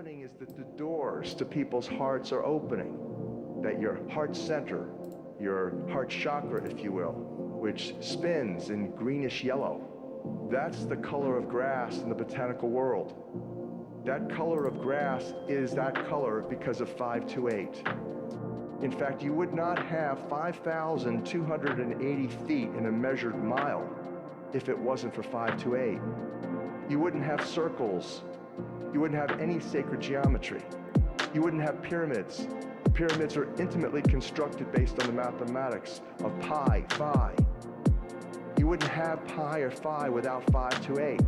happening is that the doors to people's hearts are opening, that your heart center, your heart chakra, if you will, which spins in greenish yellow, that's the color of grass in the botanical world. That color of grass is that color because of 528. In fact, you would not have 5,280 feet in a measured mile if it wasn't for 528. You wouldn't have circles. You wouldn't have any sacred geometry. You wouldn't have pyramids. Pyramids are intimately constructed based on the mathematics of pi, phi. You wouldn't have pi or phi without 528.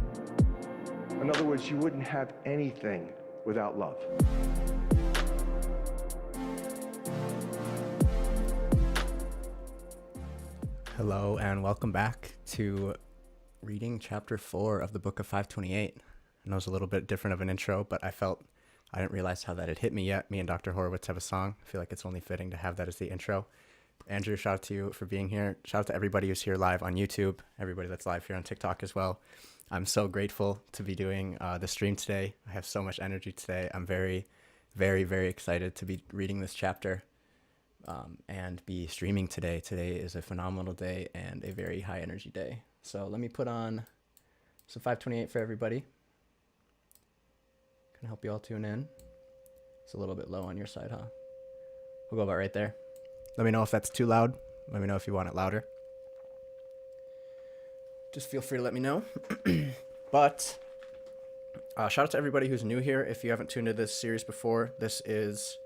In other words, you wouldn't have anything without love. Hello and welcome back to reading chapter 4 of the book of 528. I know it's a little bit different of an intro, but I didn't realize how that had hit me yet. Me and Dr. Horowitz have a song. I feel like it's only fitting to have that as the intro. Andrew, shout out to you for being here. Shout out to everybody who's here live on YouTube, everybody that's live here on TikTok as well. I'm so grateful to be doing the stream today. I have so much energy today. I'm very, very, very excited to be reading this chapter and be streaming today. Today is a phenomenal day and a very high energy day. So let me put on some 528 for everybody. Can help you all tune in. It's a little bit low on your side, huh? We'll go about right there. Let me know if that's too loud. Let me know if you want it louder. Just feel free to let me know. But shout out to everybody who's new here. If you haven't tuned into this series before, this is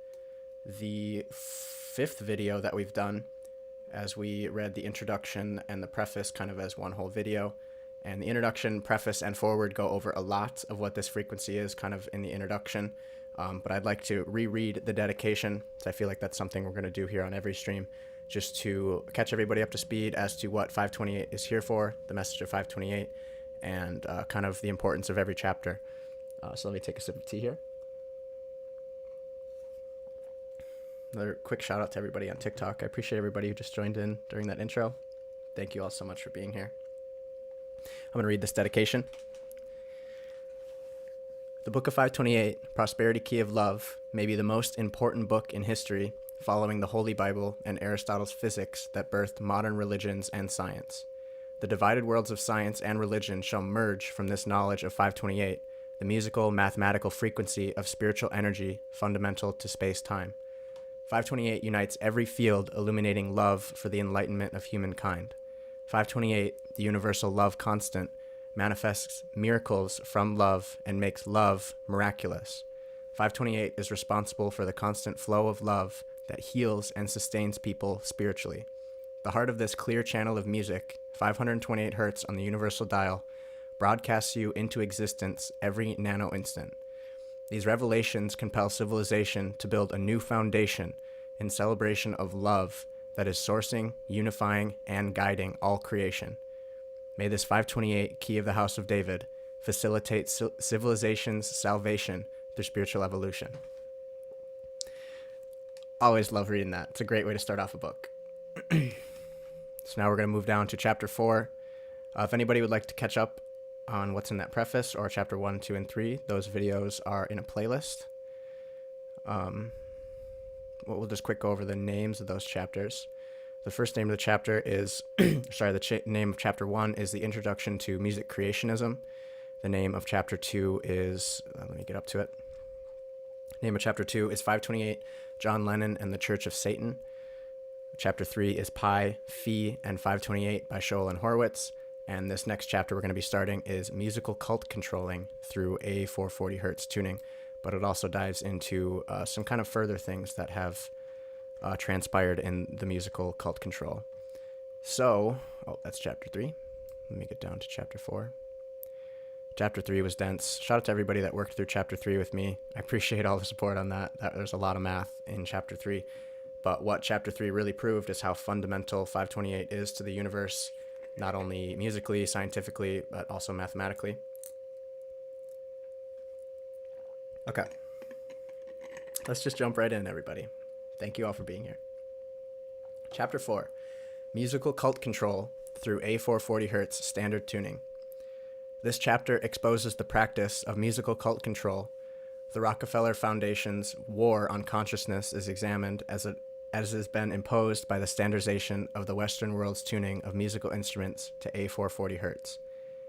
the 5th video that we've done as we read the introduction and the preface kind of as one whole video. And the introduction, preface, and forward go over a lot of what this frequency is kind of in the introduction. But I'd like to reread the dedication. So I feel like that's something we're going to do here on every stream, just to catch everybody up to speed as to what 528 is here for, the message of 528, and kind of the importance of every chapter. So let me take a sip of tea here. Another quick shout out to everybody on TikTok. I appreciate everybody who just joined in during that intro. Thank you all so much for being here. I'm going to read this dedication. The Book of 528, Prosperity Key of Love, may be the most important book in history, following the Holy Bible and Aristotle's physics that birthed modern religions and science. The divided worlds of science and religion shall merge from this knowledge of 528, the musical, mathematical frequency of spiritual energy fundamental to space-time. 528 unites every field, illuminating love for the enlightenment of humankind. 528, the universal love constant, manifests miracles from love and makes love miraculous. 528 is responsible for the constant flow of love that heals and sustains people spiritually. The heart of this clear channel of music, 528 hertz on the universal dial, broadcasts you into existence every nano instant. These revelations compel civilization to build a new foundation in celebration of love that is sourcing, unifying, and guiding all creation. May this 528 key of the House of David facilitate civilization's salvation through spiritual evolution. Always love reading that. It's a great way to start off a book. So now we're going to move down to chapter 4. If anybody would like to catch up on what's in that preface or chapter 1, 2, and 3, those videos are in a playlist. We'll just quick go over the names of those chapters. The first name of the chapter is, name of chapter 1 is the Introduction to Music Creationism. The name of chapter 2 is, let me get up to it. Name of chapter 2 is 528, John Lennon and the Church of Satan. Chapter 3 is Pi, Phi, and 528 by Scholl and Horowitz. And this next chapter we're going to be starting is Musical Cult Controlling through A440 hertz tuning. But it also dives into some kind of further things that have transpired in the musical cult control. So, that's chapter 3. Let me get down to chapter 4. Chapter 3 was dense. Shout out to everybody that worked through chapter 3 with me. I appreciate all the support on that. There's a lot of math in chapter 3. But what chapter 3 really proved is how fundamental 528 is to the universe, not only musically, scientifically, but also mathematically. Okay. Let's just jump right in, everybody. Thank you all for being here. Chapter 4, Musical Cult Control through A440 hertz standard tuning. This chapter exposes the practice of musical cult control, The Rockefeller Foundation's war on consciousness is examined as has been imposed by the standardization of the Western world's tuning of musical instruments to A440 Hz.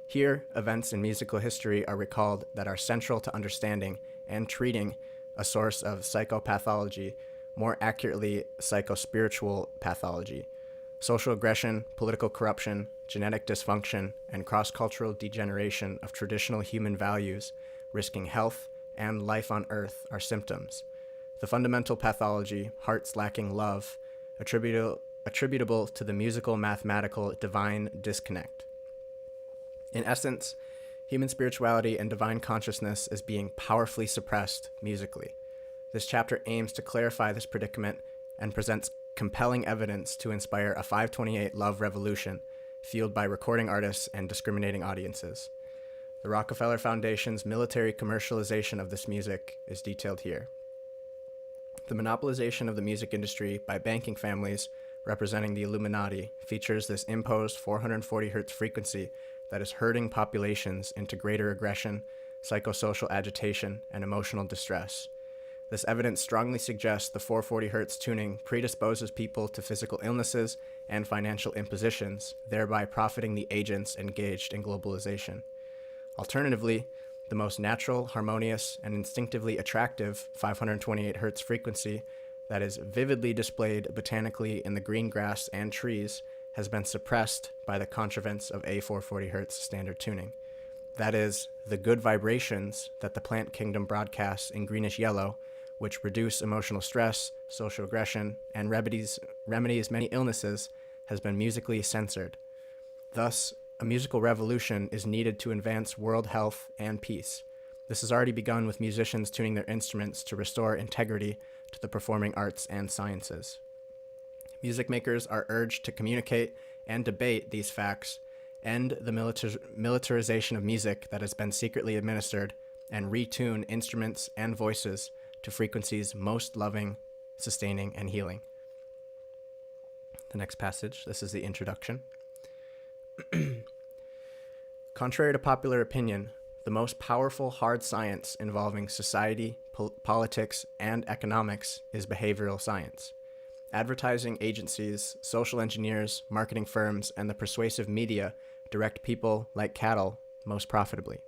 Here, events in musical history are recalled that are central to understanding and treating a source of psychopathology, more accurately, psychospiritual pathology, social aggression, political corruption, genetic dysfunction, and cross-cultural degeneration of traditional human values, risking health and life on Earth are symptoms. The fundamental pathology, hearts lacking love, attributable to the musical, mathematical, divine disconnect. In essence, human spirituality and divine consciousness is being powerfully suppressed musically. This chapter aims to clarify this predicament and presents compelling evidence to inspire a 528 love revolution fueled by recording artists and discriminating audiences. The Rockefeller Foundation's military commercialization of this music is detailed here. The monopolization of the music industry by banking families representing the Illuminati features this imposed 440 Hz frequency that is herding populations into greater aggression, psychosocial agitation, and emotional distress. This evidence strongly suggests the 440 Hz tuning predisposes people to physical illnesses and financial impositions, thereby profiting the agents engaged in globalization. Alternatively, the most natural, harmonious, and instinctively attractive 528 Hz frequency that is vividly displayed botanically in the green grass and trees has been suppressed by the contrivance of A440 Hz standard tuning. That is, the good vibrations that the plant kingdom broadcasts in greenish yellow, which reduce emotional stress, social aggression, and remedies many illnesses, has been musically censored. Thus, a musical revolution is needed to advance world health and peace. This has already begun with musicians tuning their instruments to restore integrity to the performing arts and sciences. Music makers are urged to communicate and debate these facts, end the militarization of music that has been secretly administered, and retune instruments and voices to frequencies most loving, sustaining, and healing. The next passage, this is the introduction. Contrary to popular opinion, the most powerful hard science involving society, politics, and economics is behavioral science. Advertising agencies, social engineers, marketing firms, and the persuasive media direct people like cattle most profitably.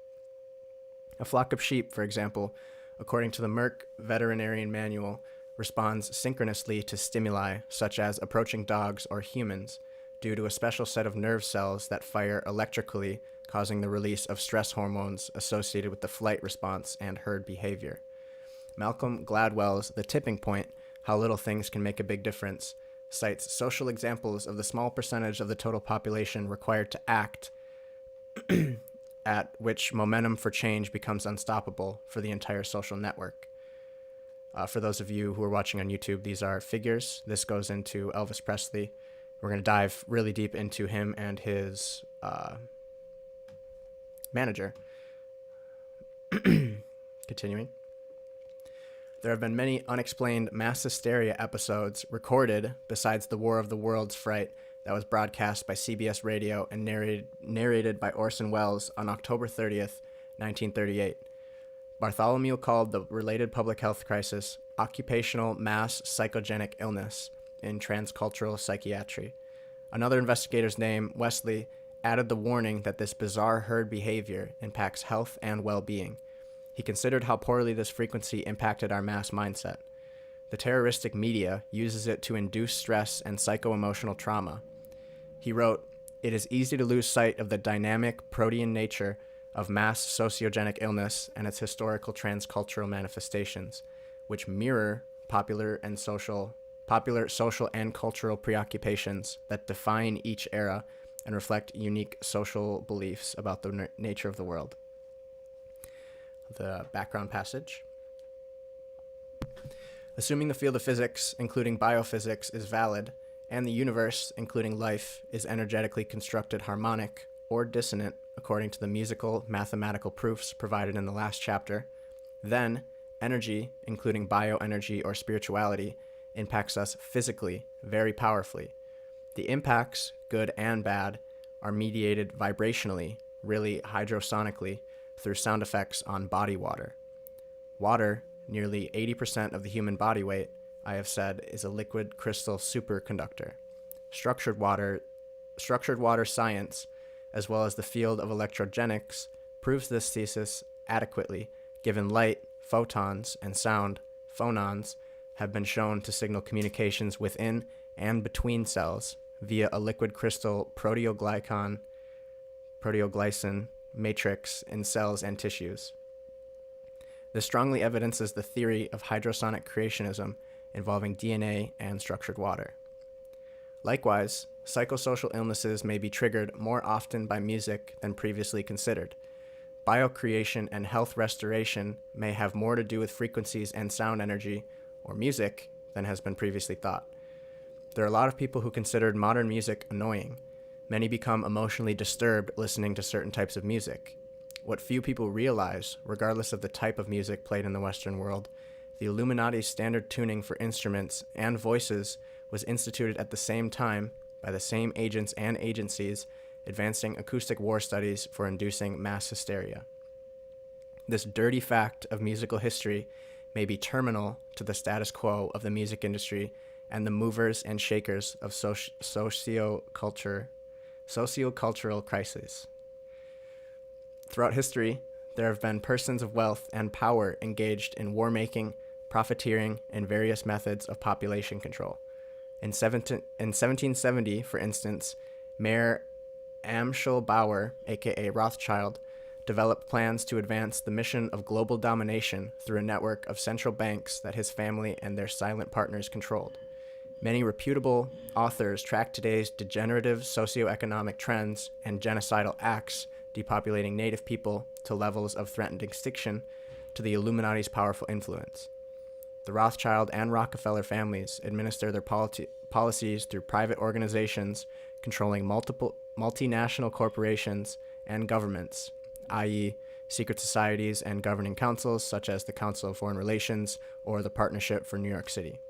A flock of sheep, for example, according to the Merck Veterinarian Manual, responds synchronously to stimuli such as approaching dogs or humans due to a special set of nerve cells that fire electrically, causing the release of stress hormones associated with the flight response and herd behavior. Malcolm Gladwell's The Tipping Point, How Little Things Can Make a Big Difference, cites social examples of the small percentage of the total population required to act at which momentum for change becomes unstoppable for the entire social network. For those of you who are watching on YouTube, these are figures. This goes into Elvis Presley. We're going to dive really deep into him and his manager. Continuing. There have been many unexplained mass hysteria episodes recorded besides the War of the Worlds fright that was broadcast by CBS Radio and narrated by Orson Welles on October 30th, 1938. Bartholomew called the related public health crisis occupational mass psychogenic illness in transcultural psychiatry. Another investigator's name, Wesley, added the warning that this bizarre herd behavior impacts health and well-being. He considered how poorly this frequency impacted our mass mindset. The terroristic media uses it to induce stress and psycho-emotional trauma. He wrote, "It is easy to lose sight of the dynamic protean nature of mass sociogenic illness and its historical transcultural manifestations, which mirror popular social and cultural preoccupations that define each era and reflect unique social beliefs about the nature of the world." The background passage. Assuming the field of physics, including biophysics, is valid, and the universe, including life, is energetically constructed harmonic or dissonant according to the musical, mathematical proofs provided in the last chapter, then energy, including bioenergy or spirituality, impacts us physically very powerfully. The impacts, good and bad, are mediated vibrationally, really hydrosonically, through sound effects on body water. Water, nearly 80% of the human body weight, I have said, is a liquid crystal superconductor. Structured water science, as well as the field of electrogenics, proves this thesis adequately, given light, photons, and sound, phonons, have been shown to signal communications within and between cells via a liquid crystal proteoglycan matrix in cells and tissues. This strongly evidences the theory of hydrosonic creationism involving DNA and structured water. Likewise, psychosocial illnesses may be triggered more often by music than previously considered. Biocreation and health restoration may have more to do with frequencies and sound energy, or music, than has been previously thought. There are a lot of people who considered modern music annoying. Many become emotionally disturbed listening to certain types of music. What few people realize, regardless of the type of music played in the Western world, the Illuminati's standard tuning for instruments and voices was instituted at the same time by the same agents and agencies advancing acoustic war studies for inducing mass hysteria. This dirty fact of musical history may be terminal to the status quo of the music industry and the movers and shakers of sociocultural crises. Throughout history, there have been persons of wealth and power engaged in war-making, profiteering, and various methods of population control. In 1770, for instance, Mayor Amschel Bauer, aka Rothschild, developed plans to advance the mission of global domination through a network of central banks that his family and their silent partners controlled. Many reputable authors track today's degenerative socioeconomic trends and genocidal acts depopulating native people to levels of threatened extinction to the Illuminati's powerful influence. The Rothschild and Rockefeller families administer their policies through private organizations controlling multiple multinational corporations and governments, i.e., secret societies and governing councils such as the Council of Foreign Relations or the Partnership for New York City.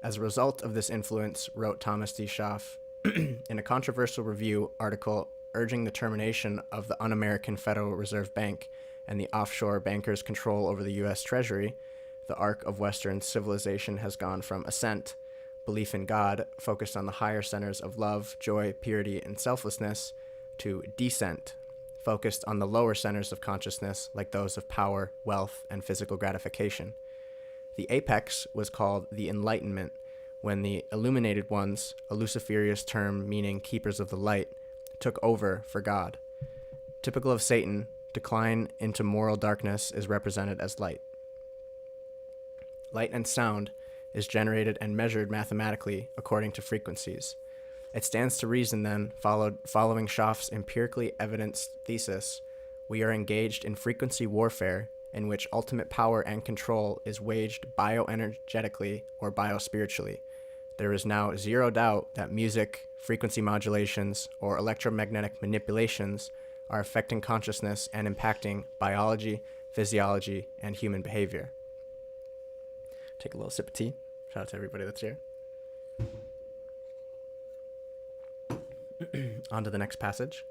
As a result of this influence, wrote Thomas D. Schaff in a controversial review article urging the termination of the un-American Federal Reserve Bank and the offshore bankers' control over the U.S. Treasury, the arc of Western civilization has gone from ascent, belief in God, focused on the higher centers of love, joy, purity, and selflessness, to descent, focused on the lower centers of consciousness, like those of power, wealth, and physical gratification. The apex was called the Enlightenment, when the illuminated ones, a Luciferius term meaning keepers of the light, took over for God. Typical of Satan, decline into moral darkness is represented as light. Light and sound is generated and measured mathematically according to frequencies. It stands to reason then, following Schaff's empirically evidenced thesis, we are engaged in frequency warfare in which ultimate power and control is waged bioenergetically or biospiritually. There is now zero doubt that music, frequency modulations, or electromagnetic manipulations are affecting consciousness and impacting biology, physiology, and human behavior. Take a little sip of tea. Shout out to everybody that's here. On to the next passage.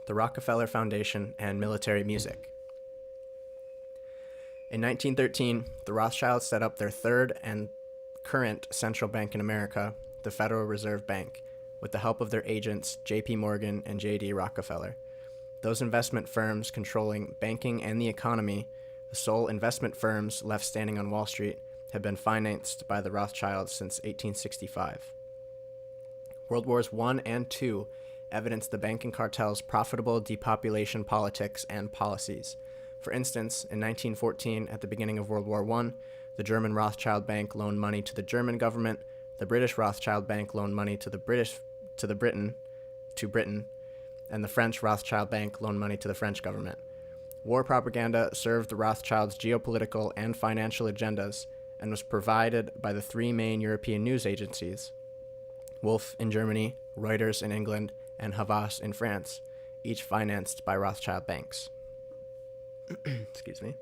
The Rockefeller Foundation and military music. In 1913, the Rothschilds set up their third and current central bank in America, the Federal Reserve Bank, with the help of their agents J.P. Morgan and J.D. Rockefeller. Those investment firms controlling banking and the economy, the sole investment firms left standing on Wall Street, have been financed by the Rothschilds since 1865. World Wars I and II evidenced the banking cartel's profitable depopulation politics and policies. For instance, in 1914, at the beginning of World War I, the German Rothschild Bank loaned money to the German government, the British Rothschild Bank loaned money to Britain, and the French Rothschild Bank loaned money to the French government. War propaganda served the Rothschilds' geopolitical and financial agendas and was provided by the three main European news agencies, Wolf in Germany, Reuters in England, and Havas in France, each financed by Rothschild banks. Excuse me.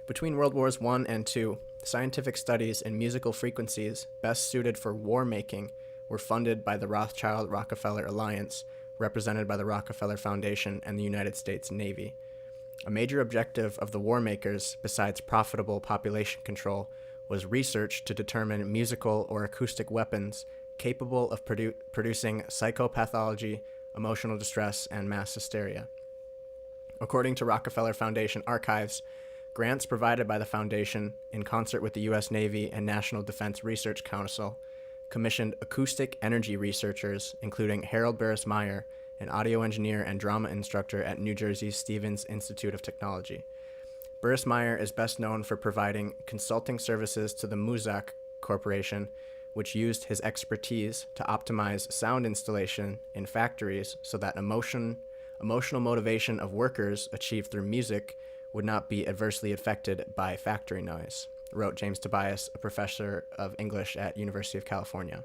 Between World Wars I and II, scientific studies in musical frequencies best suited for war-making were funded by the Rothschild-Rockefeller alliance, represented by the Rockefeller Foundation and the United States Navy. A major objective of the war makers, besides profitable population control, was research to determine musical or acoustic weapons capable of producing psychopathology, emotional distress, and mass hysteria. According to Rockefeller Foundation archives, grants provided by the Foundation, in concert with the U.S. Navy and National Defense Research Council, commissioned acoustic energy researchers, including Harold Burris Meyer, an audio engineer and drama instructor at New Jersey's Stevens Institute of Technology. Burris Meyer is best known for providing consulting services to the Muzak Corporation, which used his expertise to optimize sound installation in factories so that emotional motivation of workers achieved through music would not be adversely affected by factory noise, wrote James Tobias, a professor of English at University of California.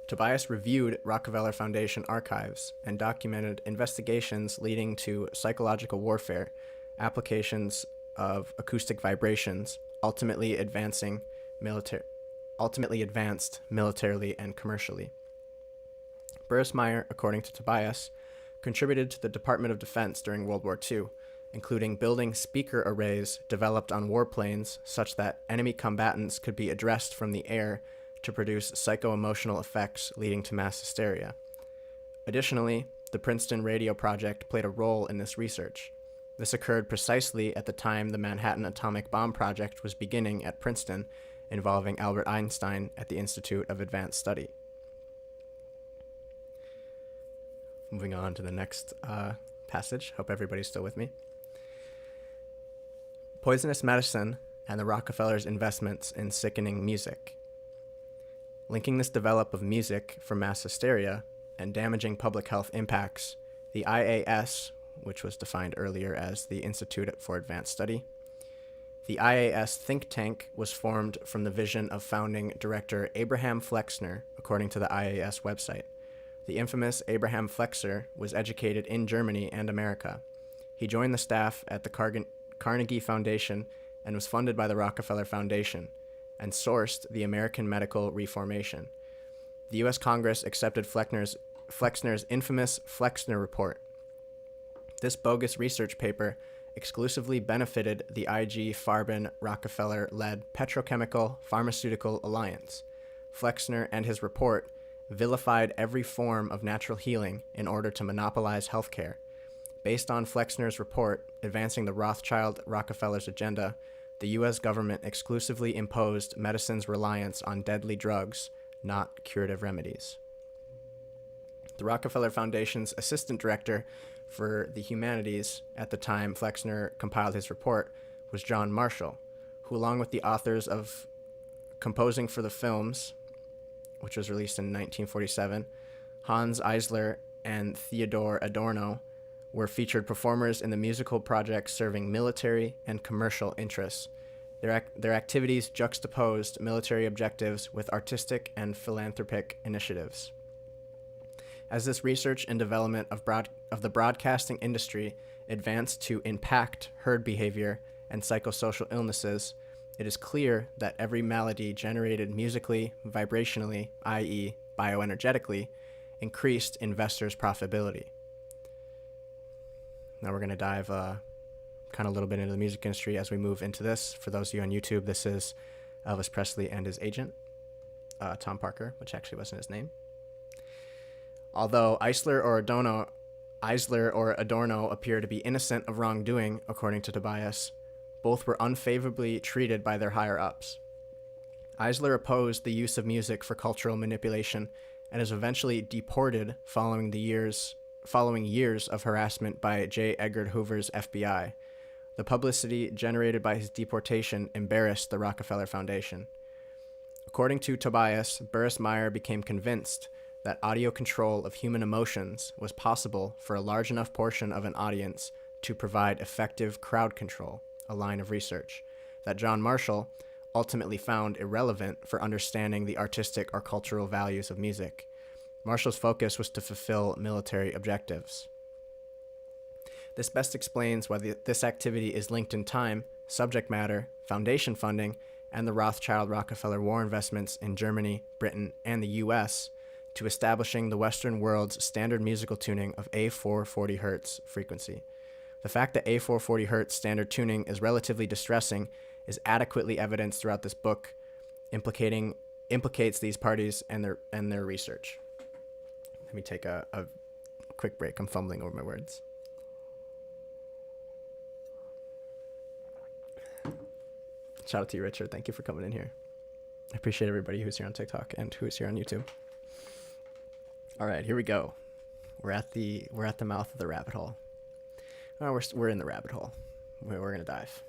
Tobias reviewed Rockefeller Foundation archives and documented investigations leading to psychological warfare, applications of acoustic vibrations, ultimately advanced militarily and commercially. Burris Meyer, according to Tobias, contributed to the Department of Defense during World War II, including building speaker arrays developed on warplanes such that enemy combatants could be addressed from the air to produce psycho-emotional effects leading to mass hysteria. Additionally, the Princeton Radio Project played a role in this research. This occurred precisely at the time the Manhattan Atomic Bomb Project was beginning at Princeton, involving Albert Einstein at the Institute of Advanced Study. Moving on to the next passage. Hope everybody's still with me. Poisonous medicine and the Rockefellers' investments in sickening music. Linking this develop of music for mass hysteria and damaging public health impacts, the IAS, which was defined earlier as the Institute for Advanced Study, the IAS think tank was formed from the vision of founding director Abraham Flexner, according to the IAS website. The infamous Abraham Flexner was educated in Germany and America. He joined the staff at the Carnegie Foundation and was funded by the Rockefeller Foundation, and sourced the American medical reformation. The U.S. Congress accepted Flexner's infamous Flexner Report. This bogus research paper exclusively benefited the IG Farben Rockefeller-led petrochemical pharmaceutical alliance. Flexner and his report vilified every form of natural healing in order to monopolize healthcare. Based on Flexner's report advancing the Rothschild-Rockefeller's agenda, the U.S. government exclusively imposed medicine's reliance on deadly drugs, not curative remedies. The Rockefeller Foundation's assistant director for the humanities at the time Flexner compiled his report was John Marshall, who, along with the authors of Composing for the Films, which was released in 1947, Hans Eisler and Theodor Adorno, were featured performers in the musical projects serving military and commercial interests. Their activities juxtaposed military objectives with artistic and philanthropic initiatives. As this research and development of the broadcasting industry advanced to impact herd behavior and psychosocial illnesses, it is clear that every malady generated musically, vibrationally, i.e. bioenergetically, increased investors' profitability. Now we're going to dive kind of a little bit into the music industry as we move into this. For those of you on YouTube, this is Elvis Presley and his agent, Tom Parker, which actually wasn't his name. Although Eisler or Adorno appear to be innocent of wrongdoing, according to Tobias, both were unfavorably treated by their higher-ups. Eisler opposed the use of music for cultural manipulation and is eventually deported following years of harassment by J. Edgar Hoover's FBI. The publicity generated by his deportation embarrassed the Rockefeller Foundation. According to Tobias, Burris Meyer became convinced that audio control of human emotions was possible for a large enough portion of an audience to provide effective crowd control, a line of research that John Marshall ultimately found irrelevant for understanding the artistic or cultural values of music. Marshall's focus was to fulfill military objectives. This best explains why this activity is linked in time, subject matter, foundation funding, and the Rothschild-Rockefeller war investments in Germany, Britain, and the U.S. to establishing the Western world's standard musical tuning of A440 Hz frequency. The fact that A440 Hz standard tuning is relatively distressing is adequately evidenced throughout this book, implicates these parties and their research. Let me take a quick break. I'm fumbling over my words. Shout out to you, Richard. Thank you for coming in here. I appreciate everybody who's here on TikTok and who's here on YouTube. All right, here we go. We're at the mouth of the rabbit hole. Oh, we're in the rabbit hole. We're gonna dive.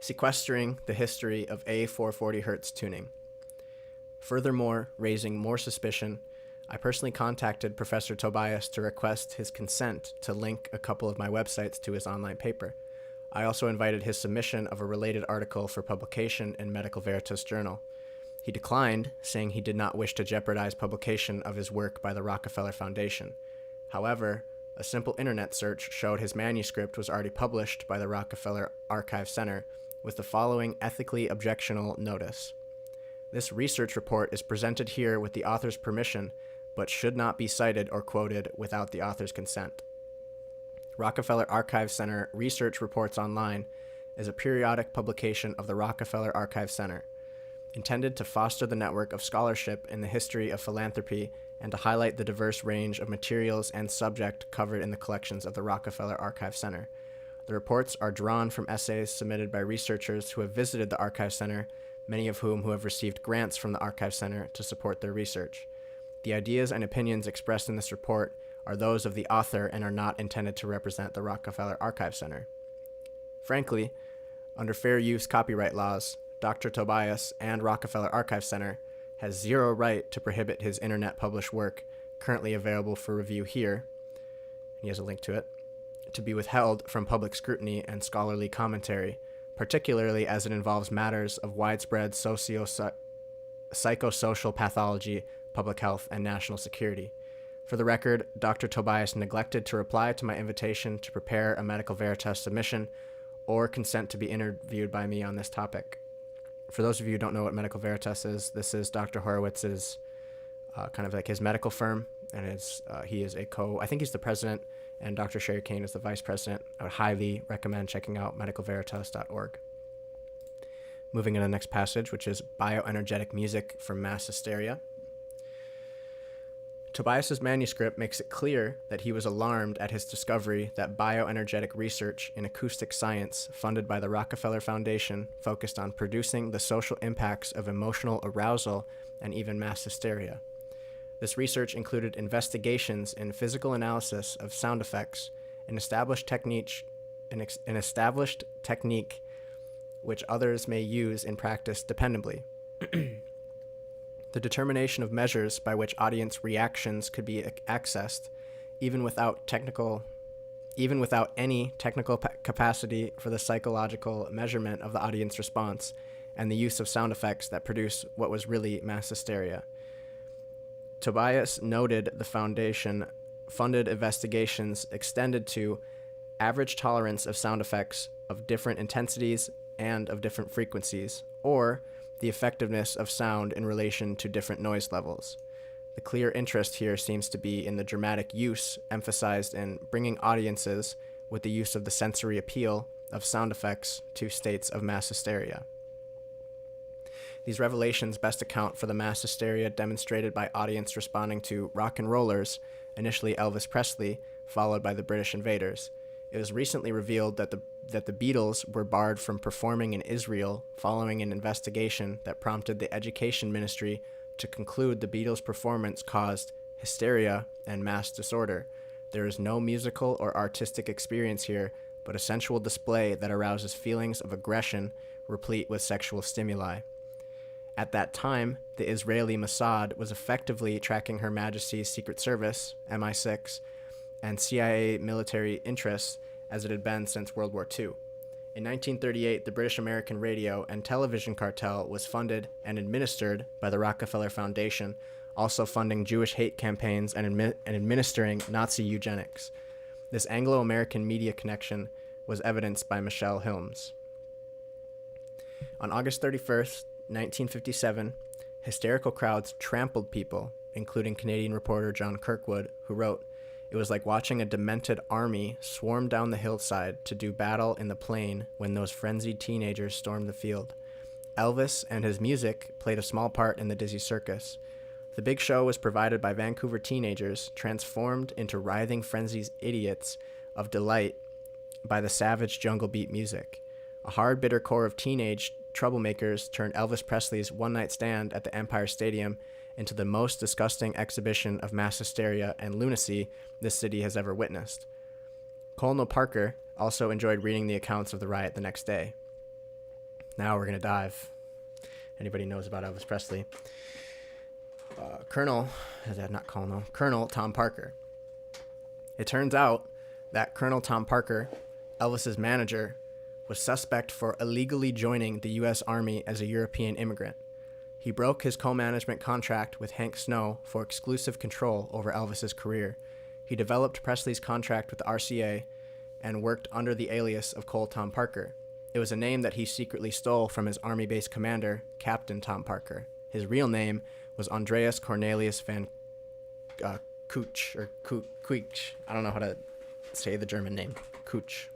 Sequestering the history of A440 Hz tuning. Furthermore, raising more suspicion, I personally contacted Professor Tobias to request his consent to link a couple of my websites to his online paper. I also invited his submission of a related article for publication in Medical Veritas Journal. He declined, saying he did not wish to jeopardize publication of his work by the Rockefeller Foundation. However, a simple internet search showed his manuscript was already published by the Rockefeller Archive Center with the following ethically objectionable notice. This research report is presented here with the author's permission, but should not be cited or quoted without the author's consent. Rockefeller Archive Center Research Reports Online is a periodic publication of the Rockefeller Archive Center, intended to foster the network of scholarship in the history of philanthropy and to highlight the diverse range of materials and subject covered in the collections of the Rockefeller Archive Center. The reports are drawn from essays submitted by researchers who have visited the Archive Center, many of whom have received grants from the Archive Center to support their research. The ideas and opinions expressed in this report are those of the author and are not intended to represent the Rockefeller Archive Center. Frankly, under fair use copyright laws, Dr. Tobias and Rockefeller Archive Center has zero right to prohibit his internet published work, currently available for review here, and he has a link to it, to be withheld from public scrutiny and scholarly commentary, particularly as it involves matters of widespread psychosocial pathology, public health, and national security. For the record, Dr. Tobias neglected to reply to my invitation to prepare a Medical Veritas submission or consent to be interviewed by me on this topic. For those of you who don't know what Medical Veritas is, this is Dr. Horowitz's kind of like his medical firm, and he is I think he's the president, and Dr. Sherry Kane is the vice president. I would highly recommend checking out medicalveritas.org. Moving into the next passage, which is Bioenergetic Music from Mass Hysteria. Tobias's manuscript makes it clear that he was alarmed at his discovery that bioenergetic research in acoustic science funded by the Rockefeller Foundation focused on producing the social impacts of emotional arousal and even mass hysteria. This research included investigations in physical analysis of sound effects, an established technique which others may use in practice dependably. The determination of measures by which audience reactions could be accessed, even without any technical capacity for the psychological measurement of the audience response, and the use of sound effects that produce what was really mass hysteria. Tobias noted the foundation funded investigations extended to average tolerance of sound effects of different intensities and of different frequencies, or the effectiveness of sound in relation to different noise levels. The clear interest here seems to be in the dramatic use emphasized in bringing audiences with the use of the sensory appeal of sound effects to states of mass hysteria. These revelations best account for the mass hysteria demonstrated by audience responding to rock and rollers, initially Elvis Presley, followed by the British invaders. It was recently revealed that the Beatles were barred from performing in Israel following an investigation that prompted the Education Ministry to conclude the Beatles' performance caused hysteria and mass disorder. There is no musical or artistic experience here, but a sensual display that arouses feelings of aggression replete with sexual stimuli. At that time, the Israeli Mossad was effectively tracking Her Majesty's Secret Service, MI6, and CIA military interests as it had been since World War II. In 1938, the British American radio and television cartel was funded and administered by the Rockefeller Foundation, also funding Jewish hate campaigns and administering Nazi eugenics. This Anglo-American media connection was evidenced by Michelle Hilmes. On August 31st, 1957, Hysterical crowds trampled people, including Canadian reporter John Kirkwood, who wrote, "It was like watching a demented army swarm down the hillside to do battle in the plain when those frenzied teenagers stormed the field. Elvis and his music played a small part in the dizzy circus. The big show was provided by Vancouver teenagers, transformed into writhing frenzied idiots of delight by the savage jungle beat music. A hard, bitter core of teenage troublemakers turned Elvis Presley's one-night stand at the Empire Stadium into the most disgusting exhibition of mass hysteria and lunacy this city has ever witnessed." Colonel Parker also enjoyed reading the accounts of the riot the next day. Now we're going to dive. Anybody knows about Elvis Presley? Colonel Tom Parker. It turns out that Colonel Tom Parker, Elvis's manager, was suspect for illegally joining the U.S. Army as a European immigrant. He broke his co-management contract with Hank Snow for exclusive control over Elvis's career. He developed Presley's contract with the RCA and worked under the alias of Cole Tom Parker. It was a name that he secretly stole from his Army-based commander, Captain Tom Parker. His real name was Andreas Cornelius van Kuch, or Kuich. I don't know how to say the German name. Kuch.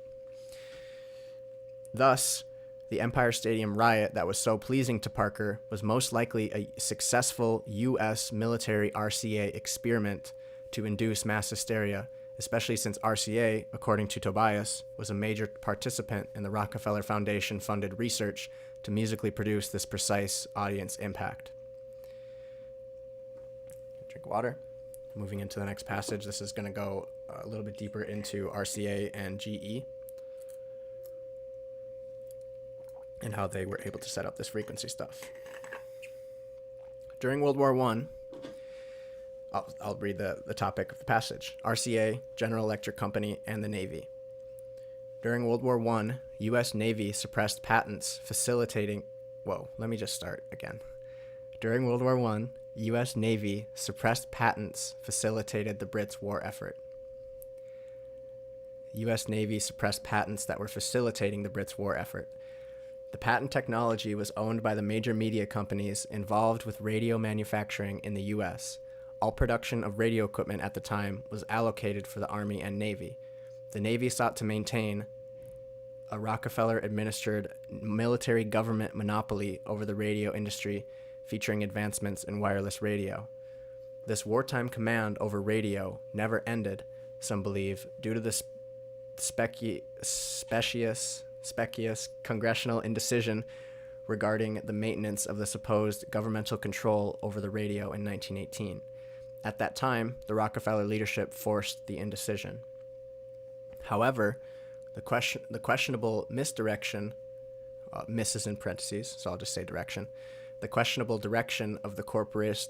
Thus, the Empire Stadium riot that was so pleasing to Parker was most likely a successful U.S. military RCA experiment to induce mass hysteria, especially since RCA, according to Tobias, was a major participant in the Rockefeller Foundation-funded research to musically produce this precise audience impact. Drink water. Moving into the next passage, this is going to go a little bit deeper into RCA and GE and how they were able to set up this frequency stuff. During World War I, I'll read the topic of the passage. RCA, General Electric Company, and the Navy. During World War I, U.S. Navy suppressed patents facilitating... let me just start again. During World War I, U.S. Navy suppressed patents facilitated the Brits' war effort. U.S. Navy suppressed patents that were facilitating the Brits' war effort. The patent technology was owned by the major media companies involved with radio manufacturing in the U.S. All production of radio equipment at the time was allocated for the Army and Navy. The Navy sought to maintain a Rockefeller-administered military government monopoly over the radio industry, featuring advancements in wireless radio. This wartime command over radio never ended, some believe, due to the specious congressional indecision regarding the maintenance of the supposed governmental control over the radio in 1918. At that time, the Rockefeller leadership forced the indecision. However, the questionable misdirection, miss is in parentheses, so I'll just say direction, the questionable direction of the corporatist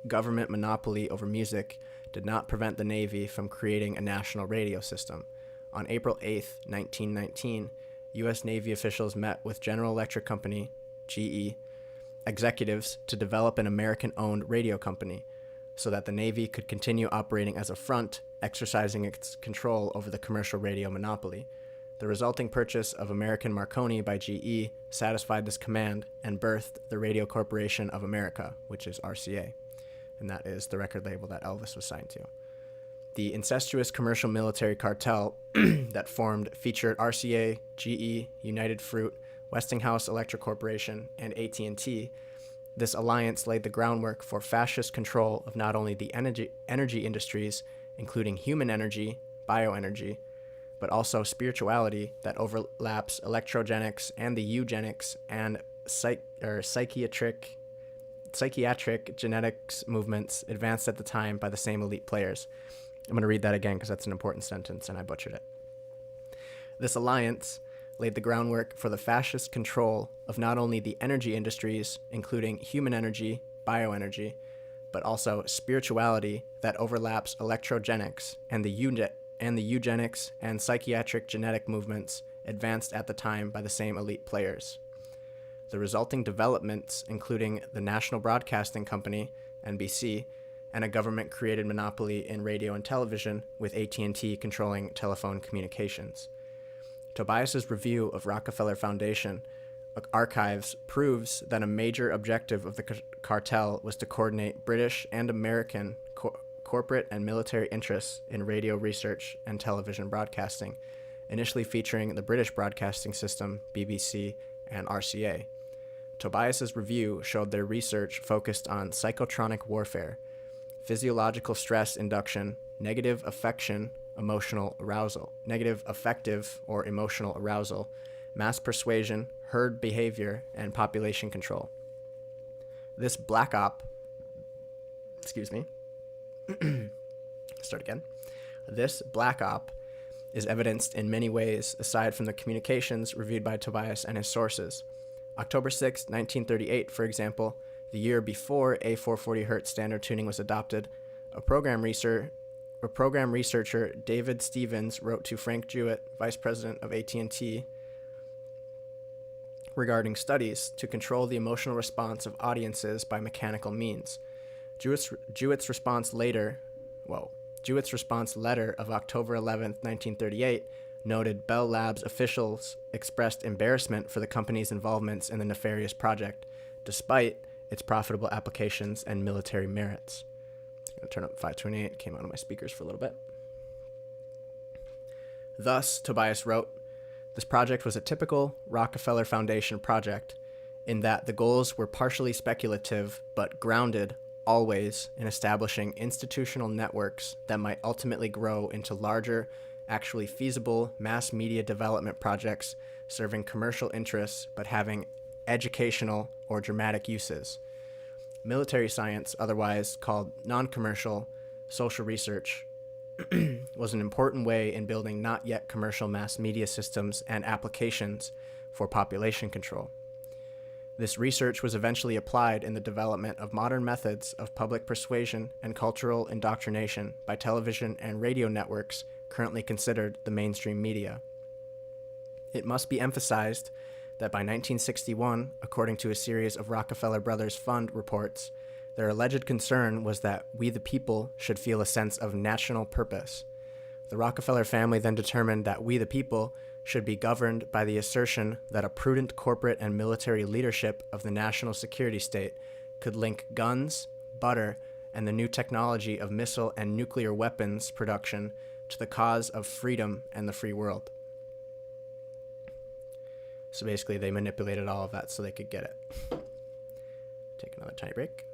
government monopoly over music did not prevent the Navy from creating a national radio system. On April 8, 1919, U.S. Navy officials met with General Electric Company, GE, executives to develop an American-owned radio company so that the Navy could continue operating as a front, exercising its control over the commercial radio monopoly. The resulting purchase of American Marconi by GE satisfied this command and birthed the Radio Corporation of America, which is RCA, and that is the record label that Elvis was signed to. The incestuous commercial military cartel that formed featured RCA, GE, United Fruit, Westinghouse Electric Corporation, and AT&T. This alliance laid the groundwork for fascist control of not only the energy industries, including human energy, bioenergy, but also spirituality that overlaps electrogenics and the eugenics and psychiatric genetics movements advanced at the time by the same elite players. I'm going to read that again because that's an important sentence and I butchered it. This alliance laid the groundwork for the fascist control of not only the energy industries, including human energy, bioenergy, but also spirituality that overlaps electrogenics and the eugenics and psychiatric genetic movements advanced at the time by the same elite players. The resulting developments, including the National Broadcasting Company, NBC, and a government-created monopoly in radio and television, with AT&T controlling telephone communications. Tobias's review of Rockefeller Foundation archives proves that a major objective of the cartel was to coordinate British and American corporate and military interests in radio research and television broadcasting, initially featuring the British Broadcasting System, BBC, and RCA. Tobias's review showed their research focused on psychotronic warfare, physiological stress induction, negative affective or emotional arousal, mass persuasion, herd behavior, and population control. This black op is evidenced in many ways aside from the communications reviewed by Tobias and his sources. October 6, 1938, for example, the year before A440 Hz standard tuning was adopted, a program researcher, David Stevens, wrote to Frank Jewett, vice president of AT&T, regarding studies to control the emotional response of audiences by mechanical means. Jewett's response letter of October 11, 1938, noted Bell Labs officials expressed embarrassment for the company's involvements in the nefarious project, despite its profitable applications and military merits. I'm going to turn up 528. It came out of my speakers for a little bit. Thus, Tobias wrote, this project was a typical Rockefeller Foundation project in that the goals were partially speculative but grounded always in establishing institutional networks that might ultimately grow into larger, actually feasible mass media development projects serving commercial interests but having educational or dramatic uses. Military science, otherwise called non-commercial social research, was an important way in building not yet commercial mass media systems and applications for population control. This research was eventually applied in the development of modern methods of public persuasion and cultural indoctrination by television and radio networks currently considered the mainstream media. It must be emphasized that by 1961, according to a series of Rockefeller Brothers Fund reports, their alleged concern was that we the people should feel a sense of national purpose. The Rockefeller family then determined that we the people should be governed by the assertion that a prudent corporate and military leadership of the national security state could link guns, butter, and the new technology of missile and nuclear weapons production to the cause of freedom and the free world. So basically, they manipulated all of that so they could get it. Take another tiny break.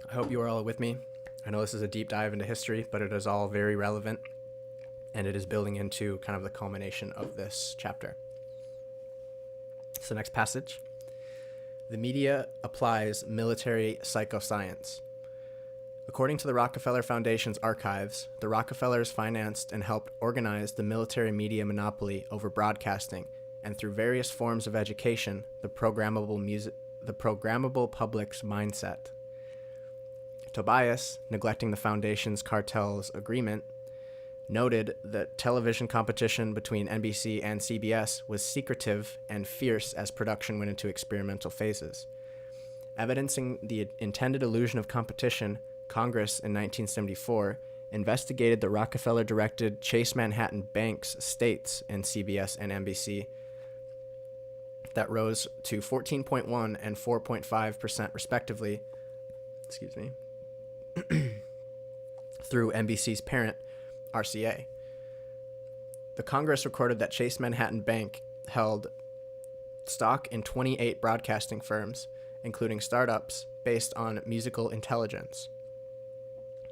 I hope you are all with me. I know this is a deep dive into history, but it is all very relevant, and it is building into kind of the culmination of this chapter. So next passage. The media applies military psychoscience. According to the Rockefeller Foundation's archives, the Rockefellers financed and helped organize the military media monopoly over broadcasting, and through various forms of education, the programmable public's mindset. Tobias, neglecting the Foundation's cartel's agreement, noted that television competition between NBC and CBS was secretive and fierce as production went into experimental phases. Evidencing the intended illusion of competition, Congress in 1974 investigated the Rockefeller-directed Chase Manhattan Bank's stakes in CBS and NBC that rose to 14.1 and 4.5% respectively, through NBC's parent, RCA. The Congress recorded that Chase Manhattan Bank held stock in 28 broadcasting firms, including startups based on musical intelligence.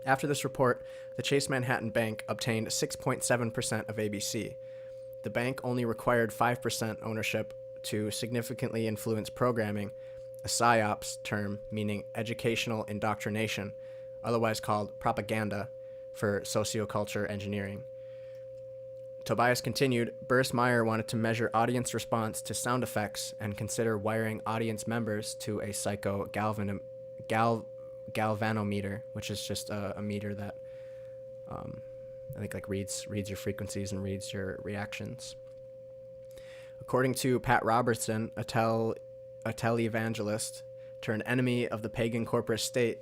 After this report, the Chase Manhattan Bank obtained 6.7% of ABC. The bank only required 5% ownership to significantly influence programming, a PSYOPs term meaning educational indoctrination, otherwise called propaganda, for socioculture engineering. Tobias continued, Burris Meyer wanted to measure audience response to sound effects and consider wiring audience members to a galvanometer, which is just a meter that I think reads your frequencies and reads your reactions. According to Pat Robertson, a televangelist turned enemy of the pagan corporate state,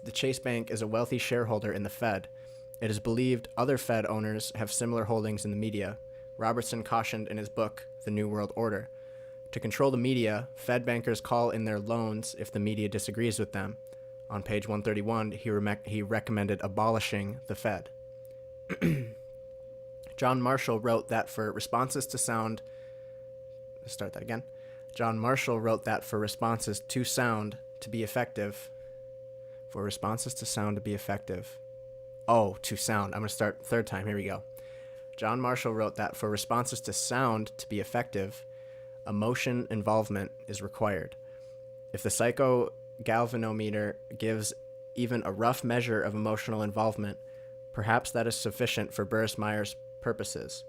the Chase Bank is a wealthy shareholder in the Fed. It is believed other Fed owners have similar holdings in the media. Robertson cautioned in his book, The New World Order. To control the media, Fed bankers call in their loans if the media disagrees with them. On page 131, he recommended abolishing the Fed. John Marshall wrote that for responses to sound to be effective. I'm going to start third time. Here we go. John Marshall wrote that for responses to sound to be effective, emotion involvement is required. If the psychogalvanometer gives even a rough measure of emotional involvement, perhaps that is sufficient for Burris-Meyer's purposes.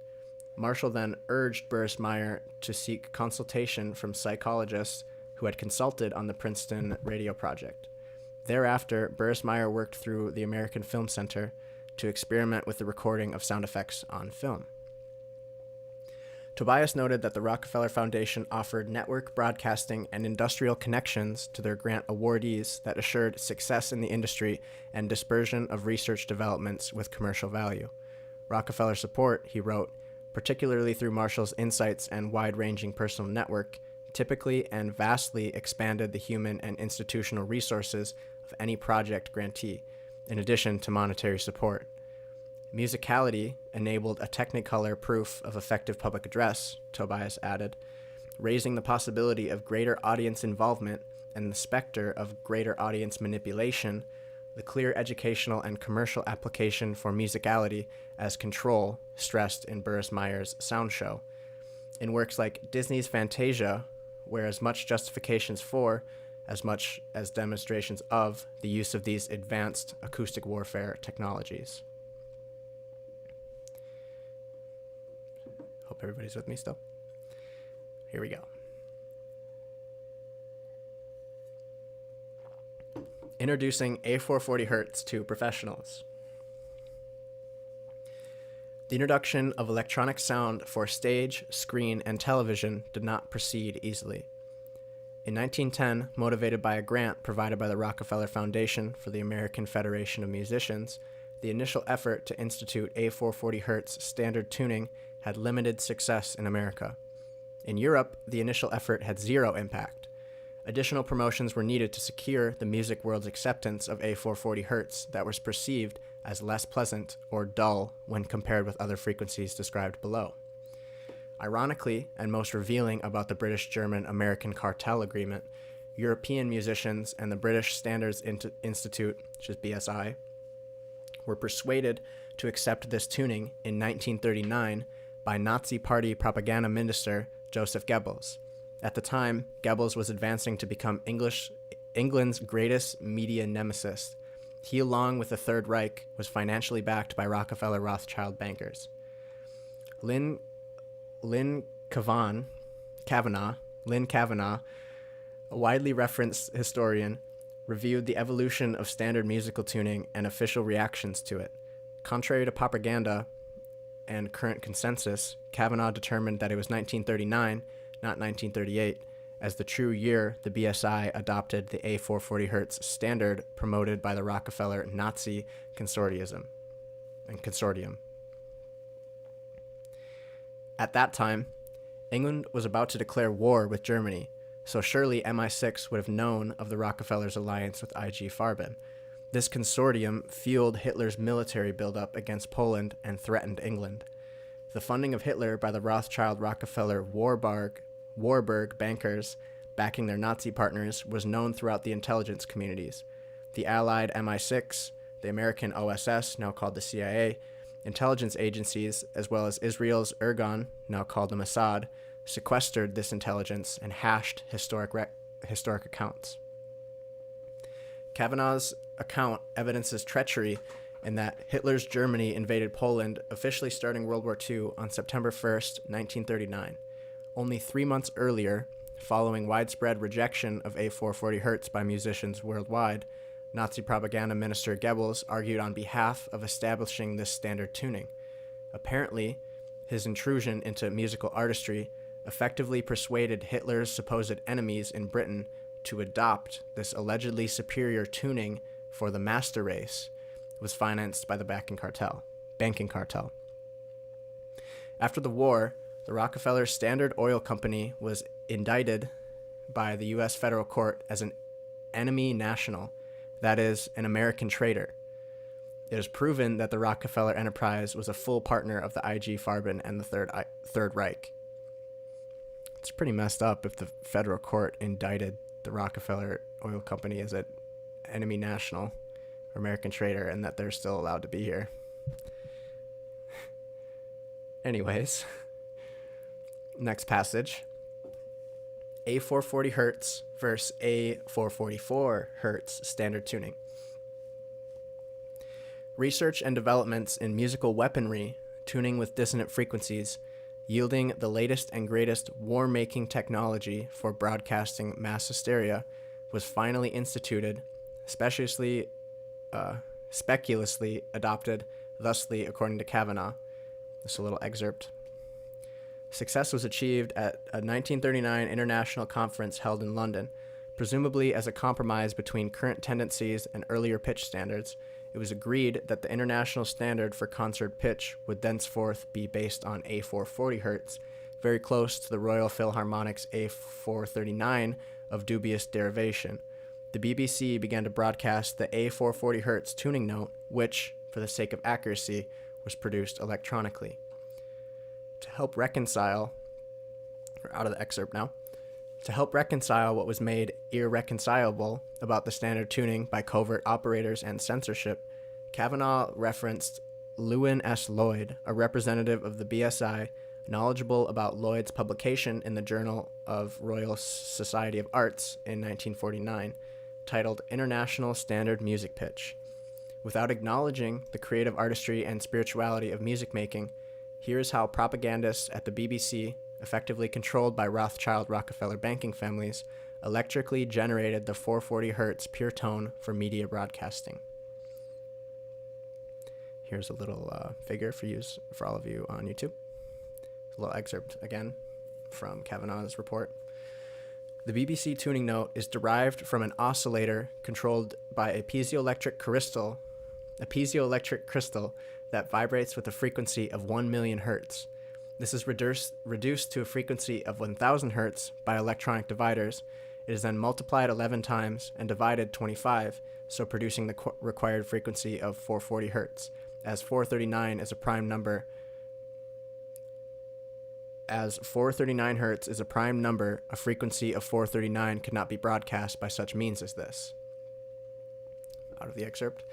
Marshall then urged Burris-Meyer to seek consultation from psychologists who had consulted on the Princeton radio project. Thereafter, Burris-Meyer worked through the American Film Center to experiment with the recording of sound effects on film. Tobias noted that the Rockefeller Foundation offered network broadcasting and industrial connections to their grant awardees that assured success in the industry and dispersion of research developments with commercial value. Rockefeller support, he wrote, particularly through Marshall's insights and wide-ranging personal network, typically and vastly expanded the human and institutional resources of any project grantee, in addition to monetary support. Musicality enabled a technicolor proof of effective public address, Tobias added, raising the possibility of greater audience involvement and the specter of greater audience manipulation, the clear educational and commercial application for musicality as control stressed in Burris-Meyer's sound show. In works like Disney's Fantasia, where as much justifications for, as much as demonstrations of, the use of these advanced acoustic warfare technologies. Hope everybody's with me still. Here we go. Introducing A440 Hertz to professionals. The introduction of electronic sound for stage, screen, and television did not proceed easily. In 1910, motivated by a grant provided by the Rockefeller Foundation for the American Federation of Musicians, the initial effort to institute A440 Hertz standard tuning had limited success in America. In Europe, the initial effort had zero impact. Additional promotions were needed to secure the music world's acceptance of A440 Hertz that was perceived as less pleasant or dull when compared with other frequencies described below. Ironically, and most revealing about the British-German-American cartel agreement, European musicians and the British Standards Institute, which is BSI, were persuaded to accept this tuning in 1939 by Nazi Party propaganda minister Joseph Goebbels. At the time, Goebbels was advancing to become England's greatest media nemesis. He, along with the Third Reich, was financially backed by Rockefeller Rothschild bankers. Lynn Kavanagh, a widely referenced historian, reviewed the evolution of standard musical tuning and official reactions to it. Contrary to propaganda and current consensus, Kavanagh determined that it was 1939, not 1938, as the true year the BSI adopted the A440 Hertz standard promoted by the Rockefeller Nazi consortium. At that time, England was about to declare war with Germany, so surely MI6 would have known of the Rockefellers' alliance with IG Farben. This consortium fueled Hitler's military buildup against Poland and threatened England. The funding of Hitler by the Rothschild-Rockefeller Warburg bankers backing their Nazi partners was known throughout the intelligence communities. The Allied MI6, the American OSS, now called the CIA, intelligence agencies, as well as Israel's Irgun, now called the Mossad, sequestered this intelligence and hashed historic accounts. Kavanagh's account evidences treachery in that Hitler's Germany invaded Poland, officially starting World War II on September 1st, 1939. Only 3 months earlier, following widespread rejection of A440 Hertz by musicians worldwide, Nazi propaganda minister Goebbels argued on behalf of establishing this standard tuning. Apparently, his intrusion into musical artistry effectively persuaded Hitler's supposed enemies in Britain to adopt this allegedly superior tuning for the master race, was financed by the banking cartel. After the war, the Rockefeller Standard Oil Company was indicted by the U.S. federal court as an enemy national, that is, an American traitor. It is proven that the Rockefeller enterprise was a full partner of the IG Farben and the Third Reich. It's pretty messed up if the federal court indicted the Rockefeller Oil Company as an enemy national or American traitor and that they're still allowed to be here. Anyways, next passage. A440 Hertz versus A444 Hertz standard tuning. Research and developments in musical weaponry, tuning with dissonant frequencies, yielding the latest and greatest war-making technology for broadcasting mass hysteria, was finally instituted, speculatively adopted, thusly, according to Kavanaugh. This is a little excerpt. Success was achieved at a 1939 international conference held in London, presumably as a compromise between current tendencies and earlier pitch standards. It was agreed that the international standard for concert pitch would thenceforth be based on A440 Hz, very close to the Royal Philharmonic's A439 of dubious derivation. The BBC began to broadcast the A440 Hz tuning note, which, for the sake of accuracy, was produced electronically. To help reconcile what was made irreconcilable about the standard tuning by covert operators and censorship, Kavanaugh referenced Lewin S. Lloyd, a representative of the BSI, knowledgeable about Lloyd's publication in the Journal of Royal Society of Arts in 1949, titled International Standard Music Pitch. Without acknowledging the creative artistry and spirituality of music making, here's how propagandists at the BBC, effectively controlled by Rothschild Rockefeller banking families, electrically generated the 440 Hz pure tone for media broadcasting. Here's a little figure for all of you on YouTube. A little excerpt again from Kavanaugh's report. The BBC tuning note is derived from an oscillator controlled by a piezoelectric crystal that vibrates with a frequency of 1 million hertz. This is reduced to a frequency of 1000 hertz by electronic dividers. It is then multiplied 11 times and divided 25, so producing the required frequency of 440 hertz. As 439 is a prime number, As 439 Hz is a prime number, a frequency of 439 could not be broadcast by such means as this. Out of the excerpt.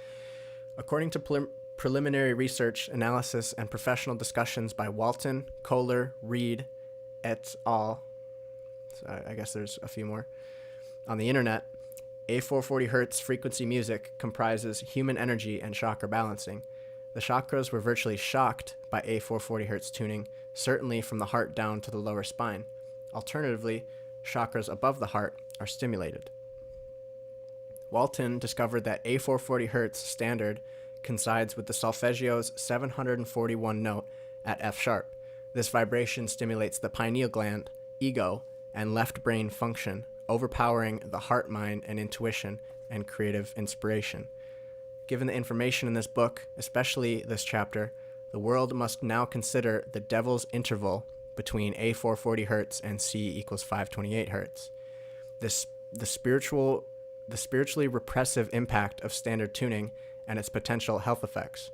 According to preliminary research, analysis, and professional discussions by Walton, Kohler, Reed, et al., so I guess there's a few more, on the internet, A440 Hz frequency music comprises human energy and chakra balancing. The chakras were virtually shocked by A440 Hz tuning, certainly from the heart down to the lower spine. Alternatively, chakras above the heart are stimulated. Walton discovered that A440 Hz standard coincides with the solfeggio's 741 note at F sharp. This vibration stimulates the pineal gland, ego, and left brain function, overpowering the heart, mind, and intuition and creative inspiration. Given the information in this book, especially this chapter, the world must now consider the devil's interval between A440 Hz and C equals 528 Hz. The spiritually repressive impact of standard tuning and its potential health effects.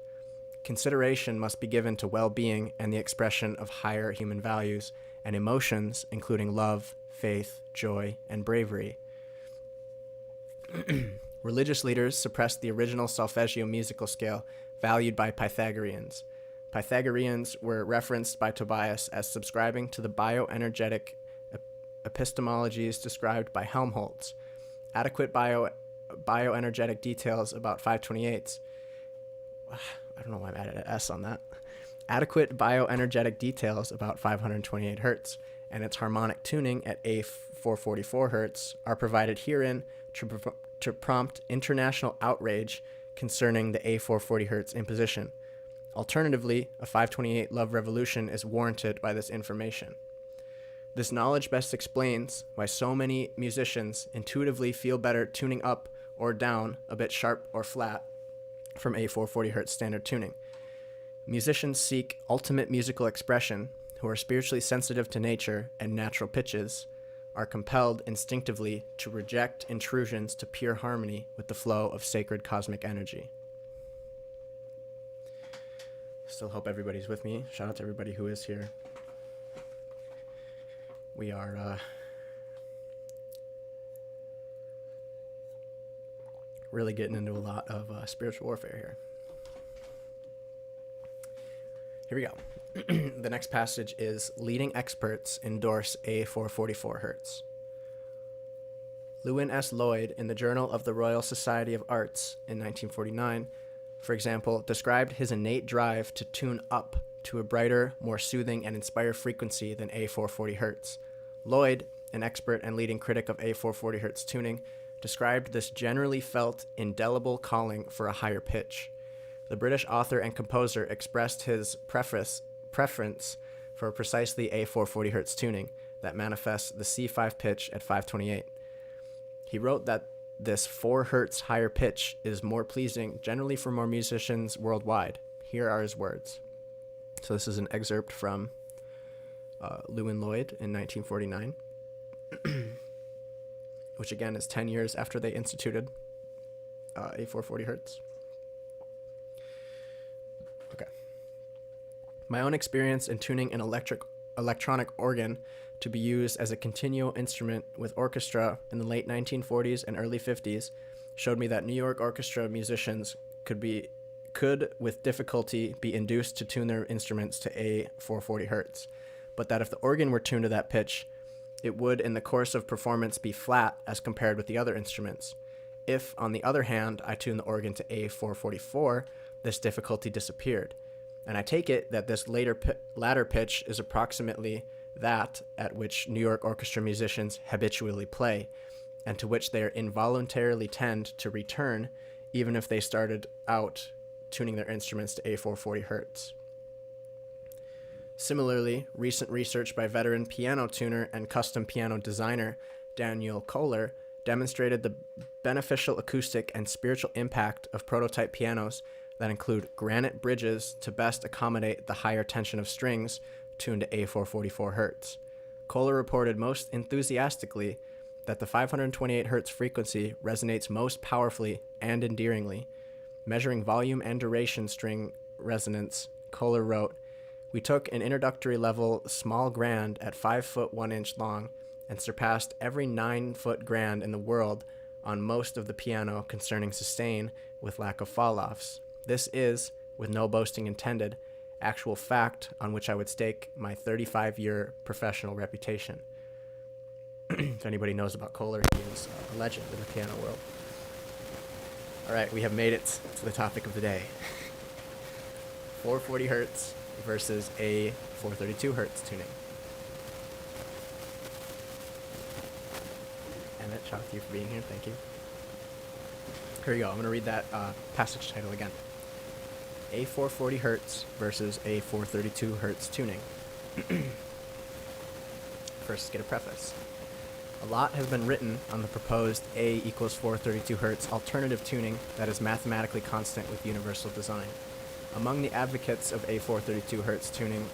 Consideration must be given to well-being and the expression of higher human values and emotions, including love, faith, joy, and bravery. Religious leaders suppressed the original solfeggio musical scale valued by Pythagoreans. Pythagoreans were referenced by Tobias as subscribing to the bioenergetic epistemologies described by Helmholtz. Adequate bioenergetic details about 528s. I don't know why I'm added an S on that. Adequate bioenergetic details about 528 Hz and its harmonic tuning at A444 Hz are provided herein to prompt international outrage concerning the A440 Hz imposition. Alternatively, a 528 love revolution is warranted by this information. This knowledge best explains why so many musicians intuitively feel better tuning up or down, a bit sharp or flat, from A440 Hz standard tuning. Musicians seek ultimate musical expression who are spiritually sensitive to nature and natural pitches, are compelled instinctively to reject intrusions to pure harmony with the flow of sacred cosmic energy. Still hope everybody's with me. Shout out to everybody who is here. We are really getting into a lot of spiritual warfare here. Here we go. The next passage is leading experts endorse A444 Hz. Lewin S. Lloyd, in the Journal of the Royal Society of Arts in 1949, for example, described his innate drive to tune up to a brighter, more soothing and inspired frequency than A440 Hz. Lloyd, an expert and leading critic of A440 Hz tuning, described this generally felt indelible calling for a higher pitch. The British author and composer expressed his preference for precisely A440 Hz tuning that manifests the C5 pitch at 528. He wrote that this 4 Hz higher pitch is more pleasing generally for more musicians worldwide. Here are his words. So this is an excerpt from Lewin Lloyd in 1949, which again is 10 years after they instituted A440 Hz. My own experience in tuning an electronic organ to be used as a continuo instrument with orchestra in the late 1940s and early 50s showed me that New York orchestra musicians could with difficulty be induced to tune their instruments to A440 Hz, but that if the organ were tuned to that pitch, it would in the course of performance be flat as compared with the other instruments. If, on the other hand, I tuned the organ to A444, this difficulty disappeared. And I take it that this latter pitch is approximately that at which New York orchestra musicians habitually play, and to which they involuntarily tend to return, even if they started out tuning their instruments to A440 Hz. Similarly, recent research by veteran piano tuner and custom piano designer Daniel Kohler demonstrated the beneficial acoustic and spiritual impact of prototype pianos that include granite bridges to best accommodate the higher tension of strings tuned to A444 Hz. Kohler reported most enthusiastically that the 528 Hz frequency resonates most powerfully and endearingly. Measuring volume and duration string resonance, Kohler wrote, "We took an introductory level small grand at 5 foot 1 inch long and surpassed every 9 foot grand in the world on most of the piano concerning sustain with lack of fall-offs. This is, with no boasting intended, actual fact on which I would stake my 35-year professional reputation." If anybody knows about Kohler, he is a legend in the piano world. All right, we have made it to the topic of the day. 440 Hz versus a 432 Hz tuning. Emmett, shout out to you for being here. Thank you. Here we go. I'm going to read that passage title again. A440 Hz versus a 432 Hz tuning. First, let's get a preface. A lot has been written on the proposed A equals 432 Hz alternative tuning that is mathematically constant with universal design. Among the advocates of A 432 Hz tuning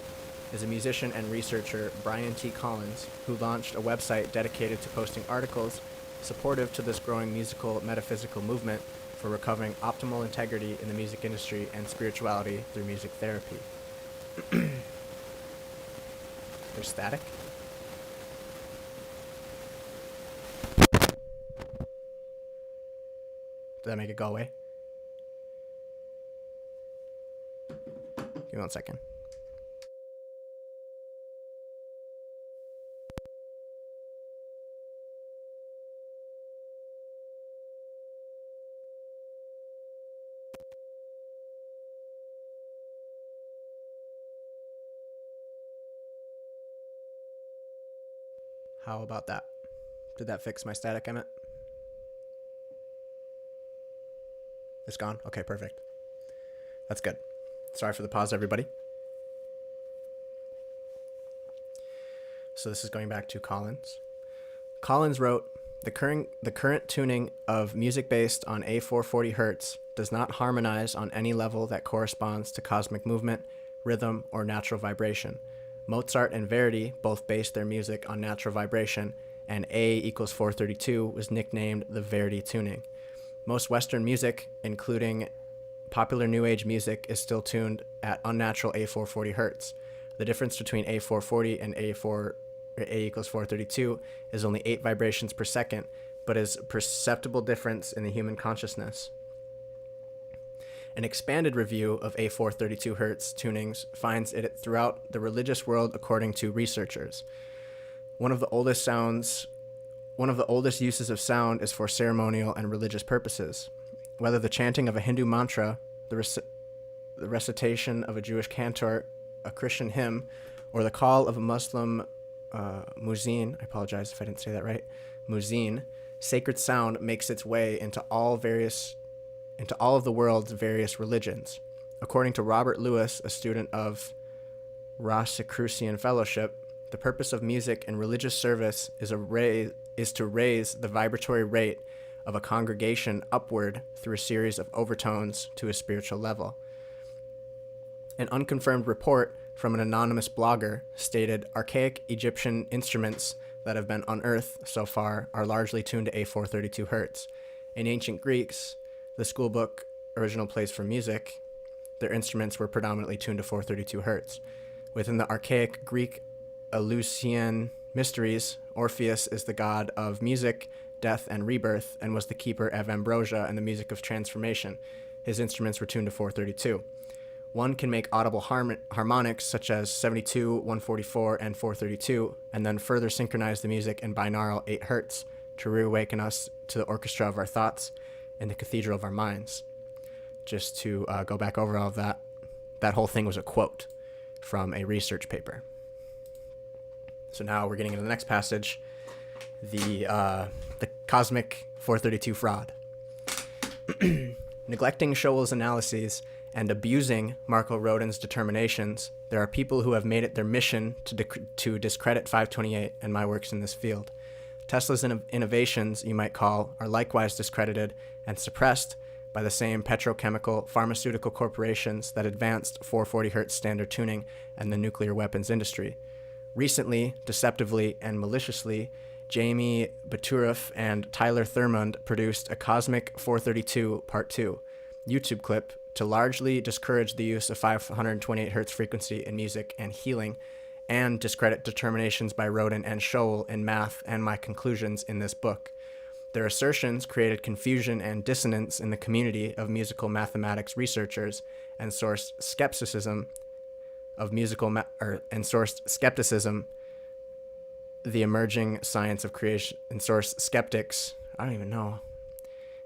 is a musician and researcher, Brian T. Collins, who launched a website dedicated to posting articles supportive to this growing musical metaphysical movement for recovering optimal integrity in the music industry and spirituality through music therapy. There's static? Did that make it go away? Give me 1 second. How about that? Did that fix my static, Emmett? It's gone? Okay, perfect. That's good. Sorry for the pause, everybody. So this is going back to Collins. Collins wrote, The current tuning of music based on A440 hertz does not harmonize on any level that corresponds to cosmic movement, rhythm, or natural vibration. Mozart and Verdi both based their music on natural vibration, and A equals 432 was nicknamed the Verdi tuning. Most Western music, including popular New Age music, is still tuned at unnatural A440 hertz. The difference between A440 and A equals 432 is only 8 vibrations per second, but is a perceptible difference in the human consciousness. An expanded review of A432 hertz tunings finds it throughout the religious world according to researchers. One of the oldest uses of sound is for ceremonial and religious purposes. Whether the chanting of a Hindu mantra, the recitation of a Jewish cantor, a Christian hymn, or the call of a Muslim muezzin, I apologize if I didn't say that right, muezzin, sacred sound makes its way into all of the world's various religions. According to Robert Lewis, a student of Rosicrucian Fellowship, the purpose of music in religious service is to raise the vibratory rate of a congregation upward through a series of overtones to a spiritual level. An unconfirmed report from an anonymous blogger stated archaic Egyptian instruments that have been unearthed so far are largely tuned to A432 hertz. In ancient Greeks, the schoolbook original plays for music, their instruments were predominantly tuned to 432 hertz. Within the archaic Greek Eleusinian mysteries, Orpheus is the god of music, death, and rebirth, and was the keeper of ambrosia and the music of transformation. His instruments were tuned to 432. One can make audible harmonics such as 72, 144, and 432, and then further synchronize the music in binaural 8 hertz to reawaken us to the orchestra of our thoughts and the cathedral of our minds. Just to go back over all of that, that whole thing was a quote from a research paper. So now we're getting into the next passage, the cosmic 432 fraud. Neglecting Scholl's analyses and abusing Marco Rodin's determinations, there are people who have made it their mission to discredit 528 and my works in this field. Tesla's innovations, you might call, are likewise discredited and suppressed by the same petrochemical pharmaceutical corporations that advanced 440 Hz standard tuning and the nuclear weapons industry. Recently, deceptively and maliciously, Jamie Baturoff and Tyler Thurmond produced a Cosmic 432 Part 2 YouTube clip to largely discourage the use of 528 Hz frequency in music and healing, and discredit determinations by Rodin and Scholl in math and my conclusions in this book. Their assertions created confusion and dissonance in the community of musical mathematics researchers and sourced skepticism, the emerging science of creation, and sourced skeptics, I don't even know,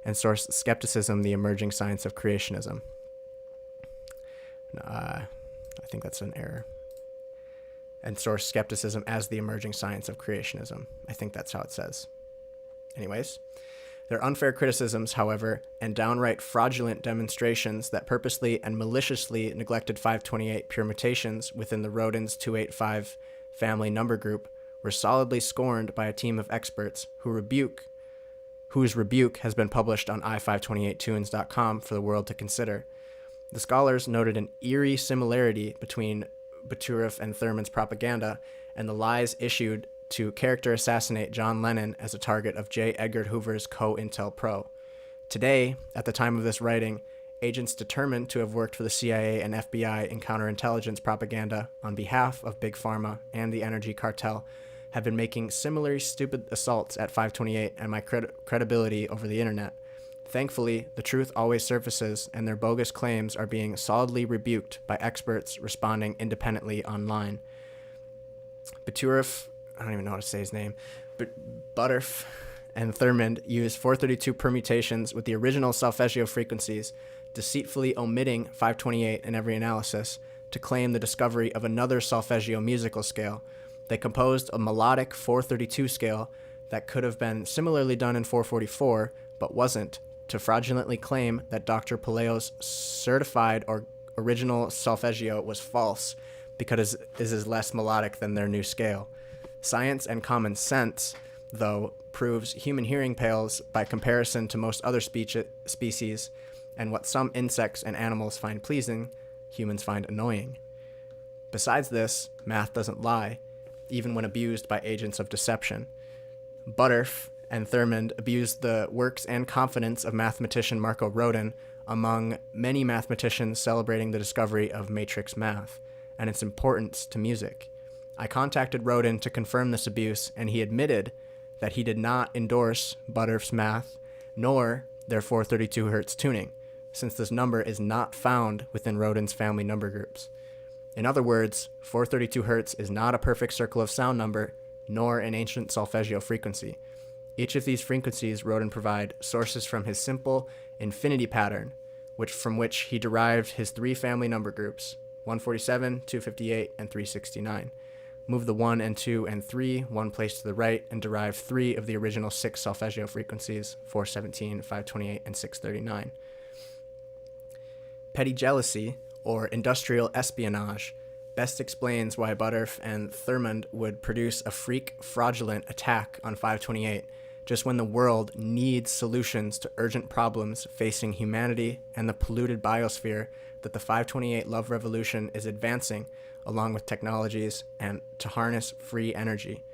and sourced skepticism, the emerging science of creationism. I think that's an error. And sourced skepticism as the emerging science of creationism. I think that's how it says. Anyways, their unfair criticisms, however, and downright fraudulent demonstrations that purposely and maliciously neglected 528 permutations within the Rodin's 285 family number group were solidly scorned by a team of experts whose rebuke has been published on i528tunes.com for the world to consider. The scholars noted an eerie similarity between Baturoff and Thurman's propaganda and the lies issued to character assassinate John Lennon as a target of J. Edgar Hoover's COINTELPRO. Today, at the time of this writing, agents determined to have worked for the CIA and FBI in counterintelligence propaganda on behalf of Big Pharma and the energy cartel have been making similarly stupid assaults at 528 and my credibility over the internet. Thankfully, the truth always surfaces, and their bogus claims are being solidly rebuked by experts responding independently online. Baturoff, I don't even know how to say his name, but Butterf and Thurmond used 432 permutations with the original solfeggio frequencies, deceitfully omitting 528 in every analysis to claim the discovery of another solfeggio musical scale. They composed a melodic 432 scale that could have been similarly done in 444, but wasn't, to fraudulently claim that Dr. Paleo's certified or original solfeggio was false because it is less melodic than their new scale. Science and common sense, though, proves human hearing pales by comparison to most other species, and what some insects and animals find pleasing, humans find annoying. Besides this, math doesn't lie, even when abused by agents of deception. Butterf and Thurmond abused the works and confidence of mathematician Marco Rodin among many mathematicians celebrating the discovery of matrix math and its importance to music. I contacted Rodin to confirm this abuse, and he admitted that he did not endorse Butterf's math nor their 432 Hz tuning, since this number is not found within Rodin's family number groups. In other words, 432 Hz is not a perfect circle of sound number, nor an ancient solfeggio frequency. Each of these frequencies Rodin provided sources from his simple infinity pattern, from which he derived his three family number groups, 147, 258, and 369. Move the 1 and 2 and 3 one place to the right and derive 3 of the original 6 solfeggio frequencies, 417, 528, and 639. Petty jealousy, or industrial espionage, best explains why Butterf and Thurmond would produce a freak fraudulent attack on 528 just when the world needs solutions to urgent problems facing humanity and the polluted biosphere that the 528 love revolution is advancing along with technologies and to harness free energy.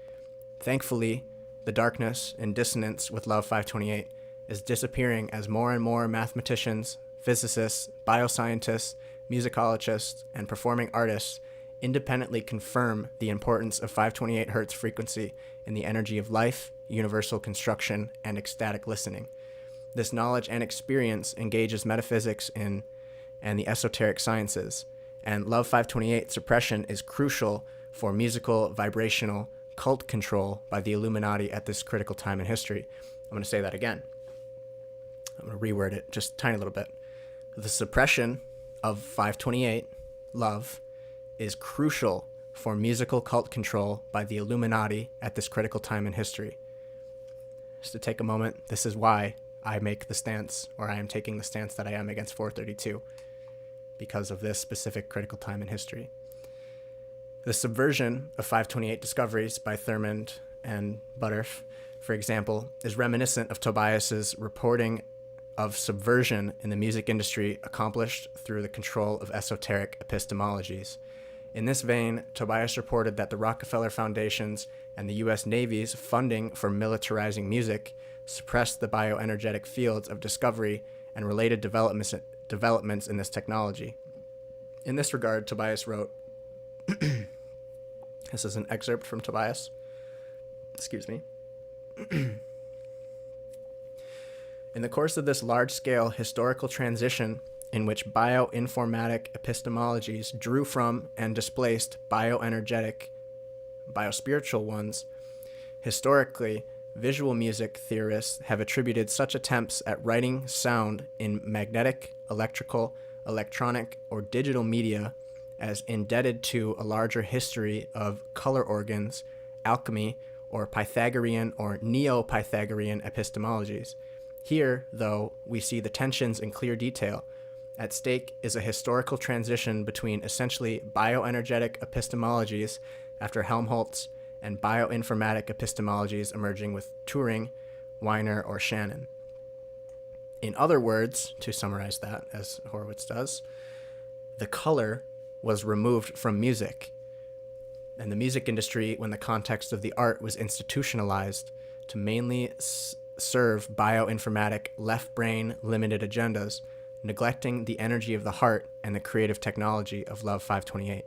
Thankfully, the darkness and dissonance with Love 528 is disappearing as more and more mathematicians, physicists, bioscientists, musicologists, and performing artists independently confirm the importance of 528 Hz frequency in the energy of life, universal construction, and ecstatic listening. This knowledge and experience engages metaphysics and the esoteric sciences, and Love 528 suppression is crucial for musical, vibrational, cult control by the Illuminati at this critical time in history. I'm going to say that again. I'm going to reword it just a tiny little bit. The suppression of 528, love, is crucial for musical cult control by the Illuminati at this critical time in history. Just to take a moment, this is why I make the stance, or I am taking the stance that I am against 432, because of this specific critical time in history. The subversion of 528 discoveries by Thurmond and Butterf, for example, is reminiscent of Tobias's reporting of subversion in the music industry accomplished through the control of esoteric epistemologies. In this vein, Tobias reported that the Rockefeller Foundations and the U.S. Navy's funding for militarizing music suppressed the bioenergetic fields of discovery and related developments in this technology. In this regard, Tobias wrote, this is an excerpt from Tobias. Excuse me. In the course of this large-scale historical transition in which bioinformatic epistemologies drew from and displaced bioenergetic, biospiritual ones, historically, visual music theorists have attributed such attempts at writing sound in magnetic, electrical, electronic, or digital media as indebted to a larger history of color organs, alchemy, or Pythagorean or Neo-Pythagorean epistemologies. Here, though, we see the tensions in clear detail. At stake is a historical transition between essentially bioenergetic epistemologies after Helmholtz and bioinformatic epistemologies emerging with Turing, Wiener, or Shannon. In other words, to summarize that, as Horowitz does, the color was removed from music, and the music industry, when the context of the art was institutionalized to mainly serve bioinformatic left brain limited agendas, neglecting the energy of the heart and the creative technology of Love 528.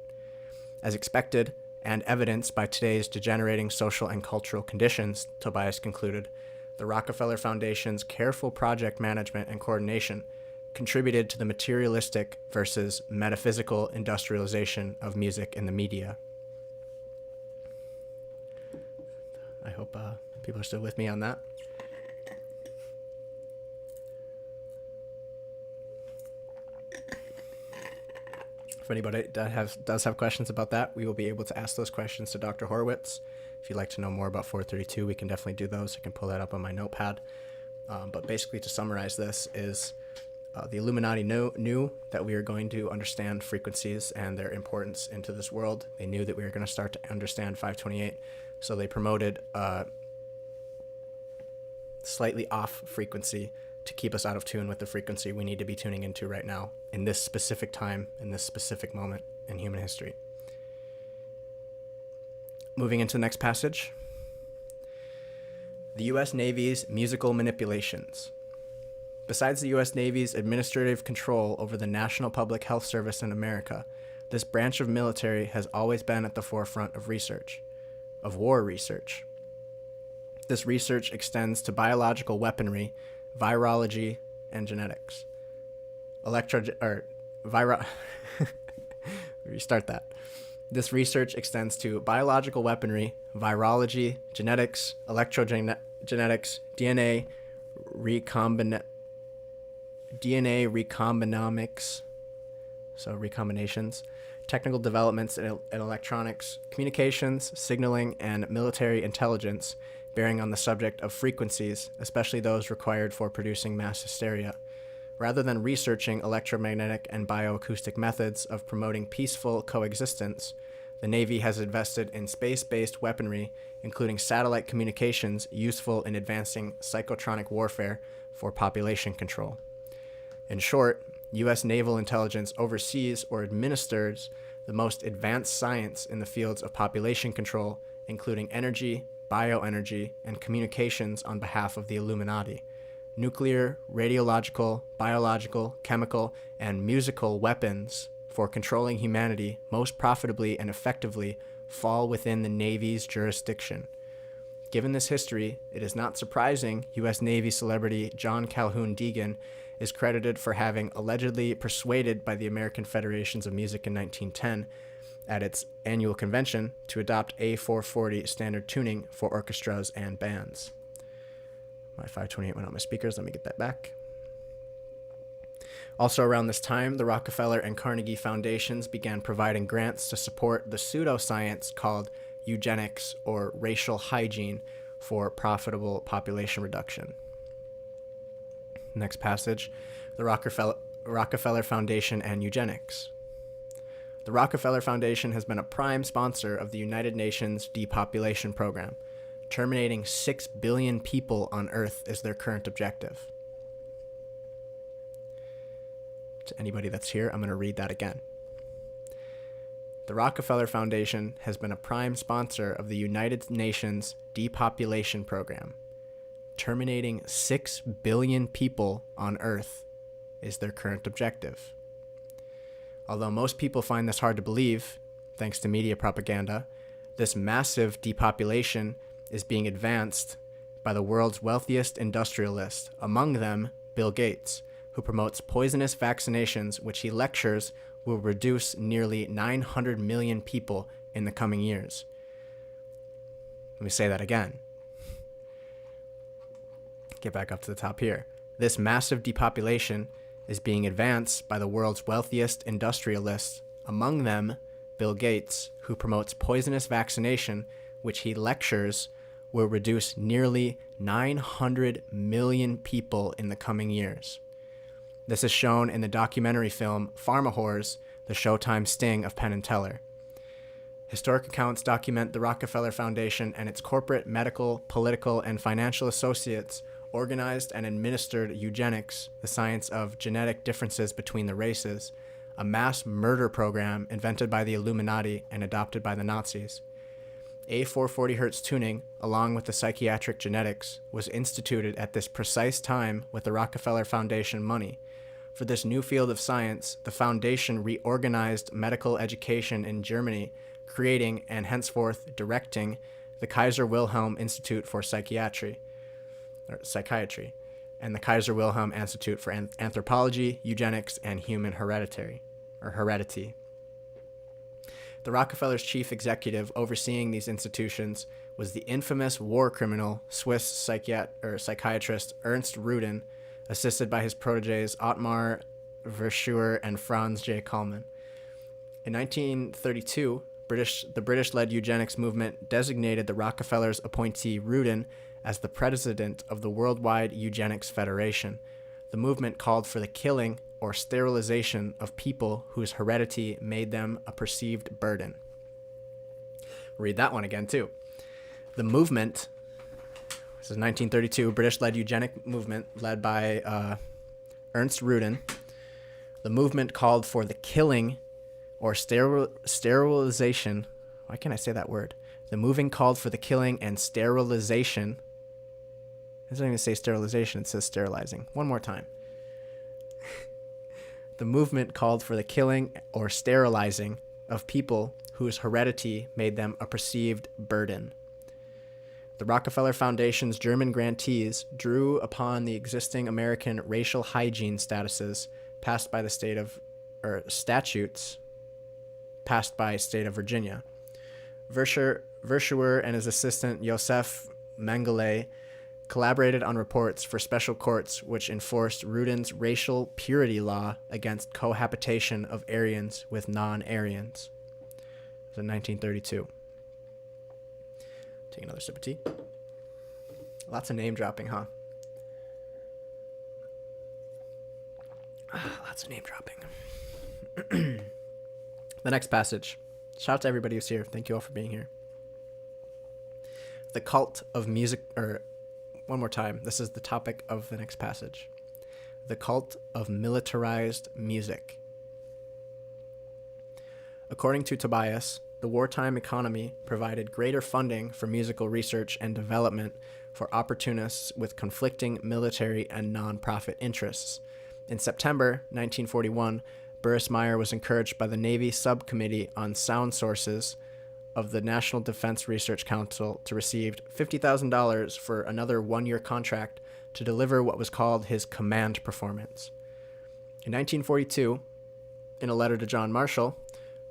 As expected, and evidenced by today's degenerating social and cultural conditions, Tobias concluded, the Rockefeller Foundation's careful project management and coordination contributed to the materialistic versus metaphysical industrialization of music in the media. I hope people are still with me on that. If anybody does have questions about that, we will be able to ask those questions to Dr. Horowitz. If you'd like to know more about 432, we can definitely do those. I can pull that up on my notepad. But basically, to summarize this, is the Illuminati knew that we were going to understand frequencies and their importance into this world. They knew that we were going to start to understand 528. So they promoted slightly off frequency to keep us out of tune with the frequency we need to be tuning into right now in this specific time, in this specific moment in human history. Moving into the next passage. The U.S. Navy's musical manipulations. Besides the U.S. Navy's administrative control over the National Public Health Service in America, this branch of military has always been at the forefront of research, of war research. This research extends to biological weaponry, virology, and genetics. Restart that. This research extends to biological weaponry, virology, genetics, electrogenetics, DNA recombinomics, so recombinations, technical developments in electronics, communications, signaling, and military intelligence bearing on the subject of frequencies, especially those required for producing mass hysteria. Rather than researching electromagnetic and bioacoustic methods of promoting peaceful coexistence, the Navy has invested in space-based weaponry, including satellite communications useful in advancing psychotronic warfare for population control. In short, U.S. naval intelligence oversees or administers the most advanced science in the fields of population control, including energy, bioenergy, and communications on behalf of the Illuminati. Nuclear, radiological, biological, chemical, and musical weapons for controlling humanity most profitably and effectively fall within the Navy's jurisdiction. Given this history, it is not surprising U.S. Navy celebrity John Calhoun Deegan is credited for having allegedly persuaded by the American Federations of Music in 1910 at its annual convention to adopt A440 standard tuning for orchestras and bands. My 528 went on my speakers. Let me get that back. Also around this time, the Rockefeller and Carnegie Foundations began providing grants to support the pseudoscience called eugenics or racial hygiene for profitable population reduction. Next passage, the Rockefeller Foundation and eugenics. The Rockefeller Foundation has been a prime sponsor of the United Nations depopulation program. Terminating 6 billion people on Earth is their current objective. To anybody that's here, I'm going to read that again. The Rockefeller Foundation has been a prime sponsor of the United Nations depopulation program. Terminating 6 billion people on Earth is their current objective. Although most people find this hard to believe, thanks to media propaganda, this massive depopulation is being advanced by the world's wealthiest industrialist, among them Bill Gates, who promotes poisonous vaccinations which he lectures will reduce nearly 900 million people in the coming years. Let me say that again. Get back up to the top here. This massive depopulation is being advanced by the world's wealthiest industrialists, among them Bill Gates, who promotes poisonous vaccination, which he lectures will reduce nearly 900 million people in the coming years. This is shown in the documentary film Pharmahores, the Showtime sting of Penn and Teller. Historic accounts document the Rockefeller Foundation and its corporate, medical, political, and financial associates organized and administered eugenics, the science of genetic differences between the races, a mass murder program invented by the Illuminati and adopted by the Nazis. A440 Hz tuning, along with the psychiatric genetics, was instituted at this precise time with the Rockefeller Foundation money. For this new field of science, the foundation reorganized medical education in Germany, creating and henceforth directing the Kaiser Wilhelm Institute for Psychiatry, and the Kaiser Wilhelm Institute for Anthropology, Eugenics, and Human Heredity. The Rockefellers' chief executive overseeing these institutions was the infamous war criminal Swiss psychiatrist Ernst Rudin, assisted by his protégés Ottmar Verschuer and Franz J. Kalman. In 1932, the British-led eugenics movement designated the Rockefellers' appointee Rudin as the president of the Worldwide Eugenics Federation. The movement called for the killing or sterilization of people whose heredity made them a perceived burden. Read that one again, too. The movement, This is 1932, British-led eugenic movement led by Ernst Rudin. The movement called for the killing or sterilization. Why can't I say that word? The movement called for the killing and sterilization. It doesn't even say sterilization, it says sterilizing. One more time. The movement called for the killing or sterilizing of people whose heredity made them a perceived burden. The Rockefeller Foundation's German grantees drew upon the existing American racial hygiene statutes passed by state of Virginia. Verschuer and his assistant Joseph Mengele collaborated on reports for special courts which enforced Rudin's racial purity law against cohabitation of Aryans with non-Aryans. It was in 1932. Take another sip of tea. Lots of name dropping, huh? Lots of name dropping. The next passage. Shout out to everybody who's here. Thank you all for being here. The cult of music, one more time. This is the topic of the next passage. The cult of militarized music. According to Tobias, the wartime economy provided greater funding for musical research and development for opportunists with conflicting military and nonprofit interests. In September 1941, Burris Meyer was encouraged by the Navy Subcommittee on Sound Sources of the National Defense Research Council to receive $50,000 for another one-year contract to deliver what was called his command performance. In 1942, in a letter to John Marshall,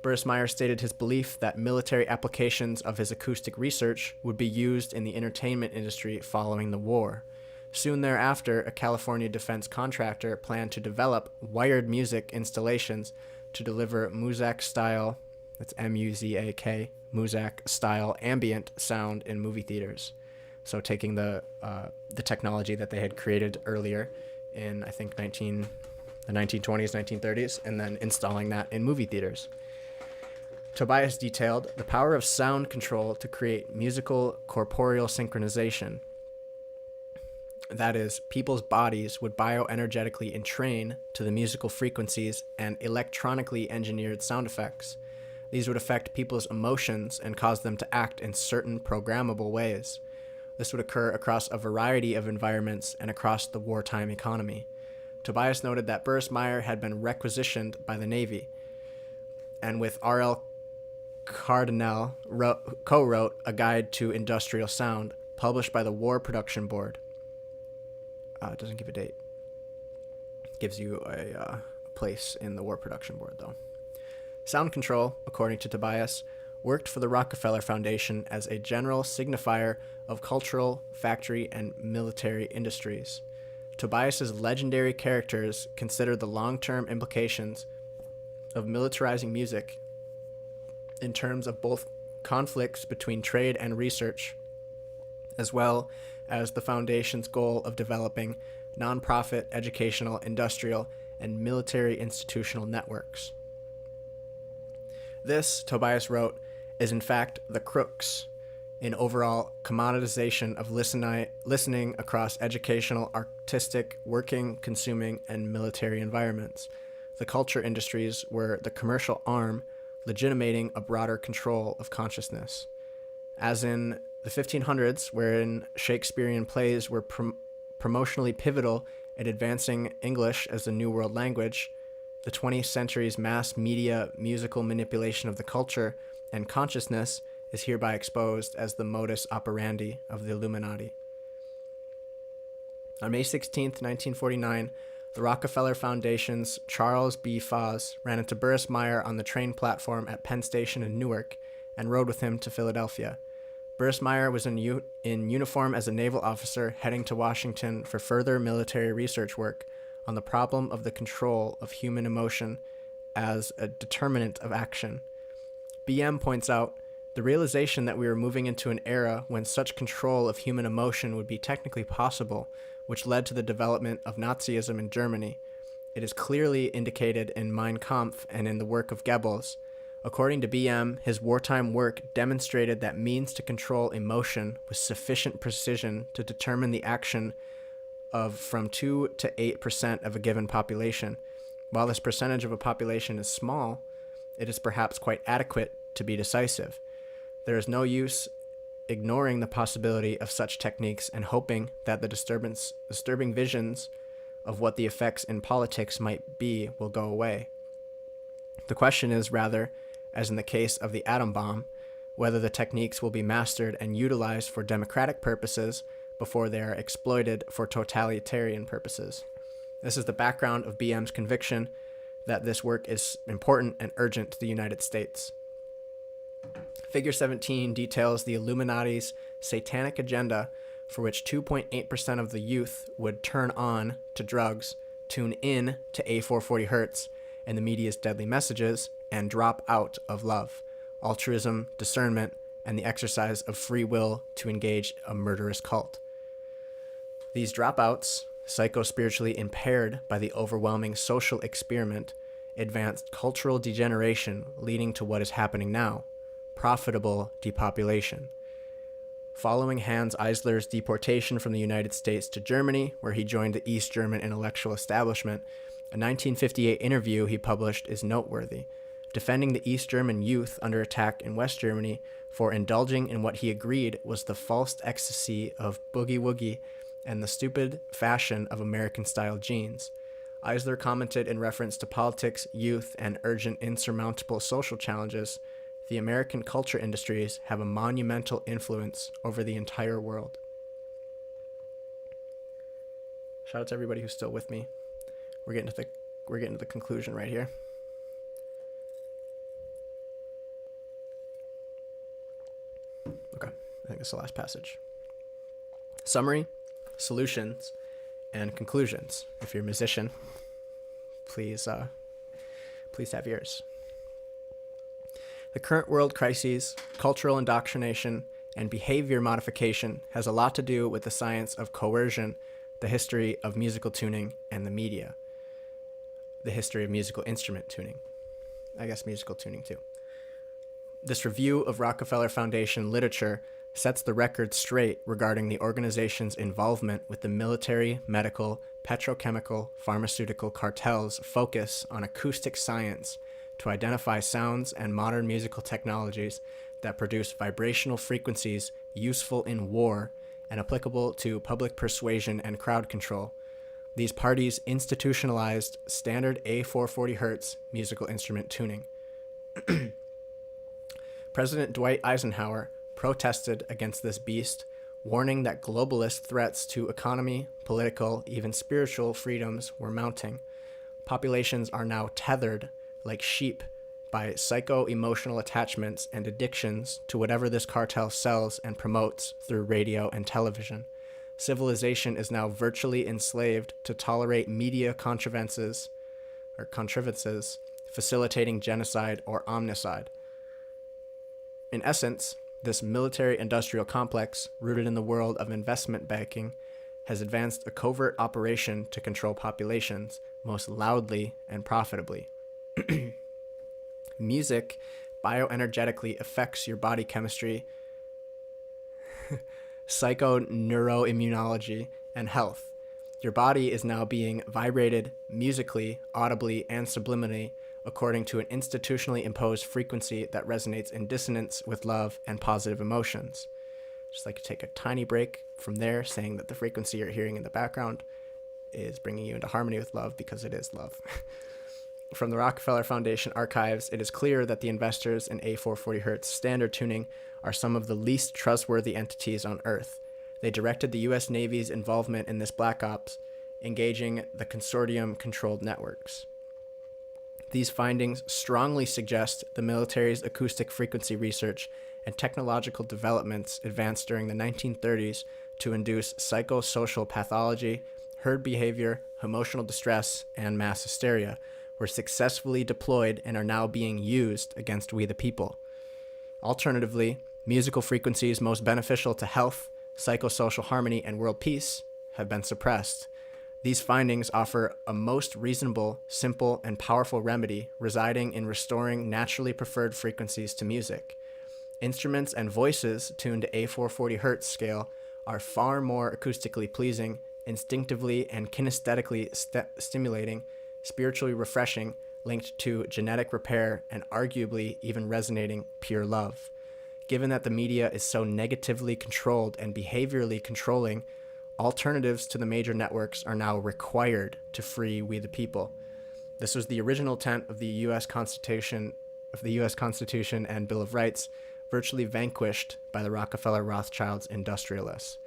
Burris Meyer stated his belief that military applications of his acoustic research would be used in the entertainment industry following the war. Soon thereafter, a California defense contractor planned to develop wired music installations to deliver Muzak-style, that's M-U-Z-A-K, Muzak-style ambient sound in movie theaters. So taking the technology that they had created earlier in, I think, the 1920s, 1930s, and then installing that in movie theaters. Tobias detailed the power of sound control to create musical corporeal synchronization. That is, people's bodies would bioenergetically entrain to the musical frequencies and electronically engineered sound effects. These would affect people's emotions and cause them to act in certain programmable ways. This would occur across a variety of environments and across the wartime economy. Tobias noted that Burris Meyer had been requisitioned by the Navy, and with R.L. Cardinal co-wrote a guide to industrial sound published by the War Production Board. It doesn't give a date. It gives you a place in the War Production Board, though. Sound control, according to Tobias, worked for the Rockefeller Foundation as a general signifier of cultural, factory, and military industries. Tobias's legendary characters considered the long-term implications of militarizing music in terms of both conflicts between trade and research, as well as the Foundation's goal of developing nonprofit, educational, industrial, and military institutional networks. This, Tobias wrote, is in fact the crux in overall commoditization of listening across educational, artistic, working, consuming, and military environments. The culture industries were the commercial arm legitimating a broader control of consciousness. As in the 1500s, wherein Shakespearean plays were promotionally pivotal in advancing English as the New World language, the 20th century's mass media musical manipulation of the culture and consciousness is hereby exposed as the modus operandi of the Illuminati. On May 16, 1949, the Rockefeller Foundation's Charles B. Foss ran into Burris Meyer on the train platform at Penn Station in Newark and rode with him to Philadelphia. Burris Meyer was in uniform as a naval officer heading to Washington for further military research work on the problem of the control of human emotion as a determinant of action. BM points out, the realization that we were moving into an era when such control of human emotion would be technically possible, which led to the development of Nazism in Germany. It is clearly indicated in Mein Kampf and in the work of Goebbels. According to BM, his wartime work demonstrated that means to control emotion with sufficient precision to determine the action of from 2 to 8% of a given population. While this percentage of a population is small, it is perhaps quite adequate to be decisive. There is no use ignoring the possibility of such techniques and hoping that the disturbing visions of what the effects in politics might be will go away. The question is rather, as in the case of the atom bomb, whether the techniques will be mastered and utilized for democratic purposes before they are exploited for totalitarian purposes. This is the background of BM's conviction that this work is important and urgent to the United States. Figure 17 details the Illuminati's satanic agenda for which 2.8% of the youth would turn on to drugs, tune in to A440 Hertz and the media's deadly messages, and drop out of love, altruism, discernment, and the exercise of free will to engage a murderous cult. These dropouts, psycho-spiritually impaired by the overwhelming social experiment, advanced cultural degeneration leading to what is happening now, profitable depopulation. Following Hans Eisler's deportation from the United States to Germany, where he joined the East German intellectual establishment, a 1958 interview he published is noteworthy, defending the East German youth under attack in West Germany for indulging in what he agreed was the false ecstasy of boogie-woogie and the stupid fashion of American-style jeans. Eisler commented in reference to politics, youth, and urgent insurmountable social challenges, the American culture industries have a monumental influence over the entire world. Shout out to everybody who's still with me. We're getting to the conclusion right here. Okay, I think it's the last passage. Summary, solutions, and conclusions. If you're a musician, please have yours. The current world crises, cultural indoctrination, and behavior modification has a lot to do with the science of coercion, the history of musical tuning, and the media. The history of musical instrument tuning. I guess musical tuning too. This review of Rockefeller Foundation literature sets the record straight regarding the organization's involvement with the military, medical, petrochemical, pharmaceutical cartels' focus on acoustic science to identify sounds and modern musical technologies that produce vibrational frequencies useful in war and applicable to public persuasion and crowd control. These parties institutionalized standard A440 Hertz musical instrument tuning. President Dwight Eisenhower protested against this beast, warning that globalist threats to economy, political, even spiritual freedoms were mounting. Populations are now tethered like sheep by psycho-emotional attachments and addictions to whatever this cartel sells and promotes through radio and television. Civilization is now virtually enslaved to tolerate media contrivances, facilitating genocide or omnicide. In essence, this military-industrial complex, rooted in the world of investment banking, has advanced a covert operation to control populations, most loudly and profitably. Music bioenergetically affects your body chemistry, psychoneuroimmunology, and health. Your body is now being vibrated musically, audibly, and subliminally according to an institutionally imposed frequency that resonates in dissonance with love and positive emotions. Just like to take a tiny break from there, saying that the frequency you're hearing in the background is bringing you into harmony with love because it is love. From the Rockefeller Foundation archives, it is clear that the investors in A440 Hertz standard tuning are some of the least trustworthy entities on Earth. They directed the U.S. Navy's involvement in this black ops, engaging the consortium-controlled networks. These findings strongly suggest the military's acoustic frequency research and technological developments advanced during the 1930s to induce psychosocial pathology, herd behavior, emotional distress, and mass hysteria were successfully deployed and are now being used against we the people. Alternatively, musical frequencies most beneficial to health, psychosocial harmony, and world peace have been suppressed. These findings offer a most reasonable, simple, and powerful remedy residing in restoring naturally preferred frequencies to music. Instruments and voices tuned to A440 Hz scale are far more acoustically pleasing, instinctively and kinesthetically stimulating, spiritually refreshing, linked to genetic repair, and arguably even resonating pure love. Given that the media is so negatively controlled and behaviorally controlling, alternatives to the major networks are now required to free we the people. This was the original intent of the U.S. Constitution and Bill of Rights, virtually vanquished by the Rockefeller Rothschilds industrialists.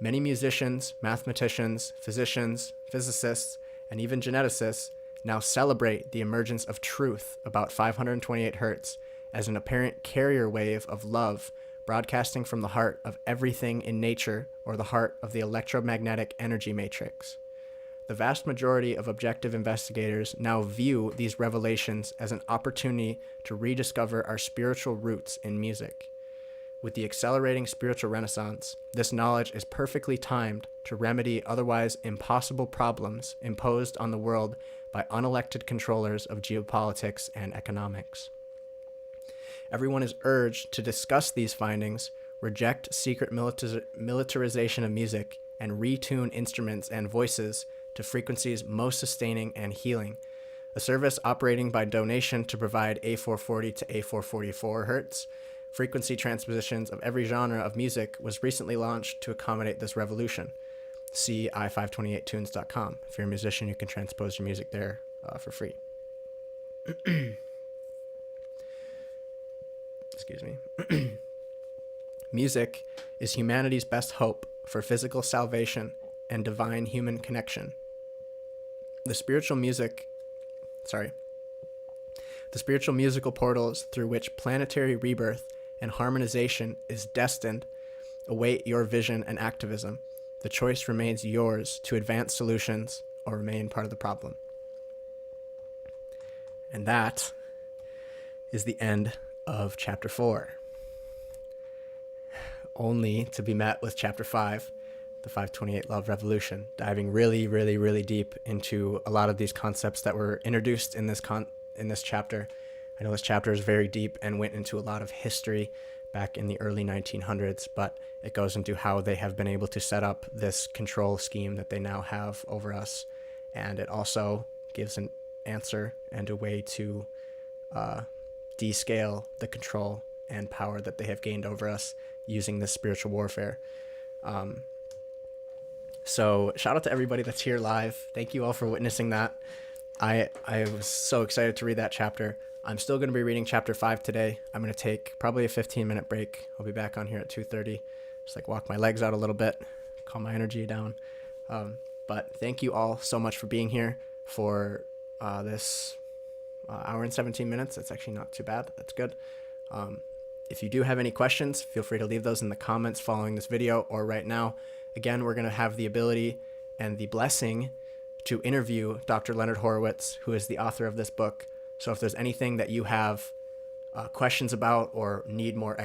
Many musicians, mathematicians, physicians, physicists, and even geneticists now celebrate the emergence of truth about 528 Hz as an apparent carrier wave of love broadcasting from the heart of everything in nature, or the heart of the electromagnetic energy matrix. The vast majority of objective investigators now view these revelations as an opportunity to rediscover our spiritual roots in music. With the accelerating spiritual renaissance, this knowledge is perfectly timed to remedy otherwise impossible problems imposed on the world by unelected controllers of geopolitics and economics. Everyone is urged to discuss these findings, reject secret militarization of music, and retune instruments and voices to frequencies most sustaining and healing. A service operating by donation to provide A440 to A444 Hz frequency transpositions of every genre of music was recently launched to accommodate this revolution. See i528tunes.com. If you're a musician, you can transpose your music there for free. Excuse me. Music is humanity's best hope for physical salvation and divine human connection. The spiritual musical portals through which planetary rebirth and harmonization is destined await your vision and activism. The choice remains yours to advance solutions or remain part of the problem. And that is the end of chapter 4. Only to be met with chapter 5, the 528 Love Revolution, diving really, really, really deep into a lot of these concepts that were introduced in this chapter. I know this chapter is very deep and went into a lot of history back in the early 1900s, but it goes into how they have been able to set up this control scheme that they now have over us. And it also gives an answer and a way to descale the control and power that they have gained over us using this spiritual warfare. So shout out to everybody that's here live. Thank you all for witnessing that. I was so excited to read that chapter. I'm still going to be reading chapter 5 today. I'm going to take probably a 15-minute break. I'll be back on here at 2:30. Just like walk my legs out a little bit, calm my energy down. But thank you all so much for being here for this hour and 17 minutes. That's actually not too bad. That's good. If you do have any questions, feel free to leave those in the comments following this video or right now. Again, we're going to have the ability and the blessing to interview Dr. Leonard Horowitz, who is the author of this book. So if there's anything that you have questions about or need more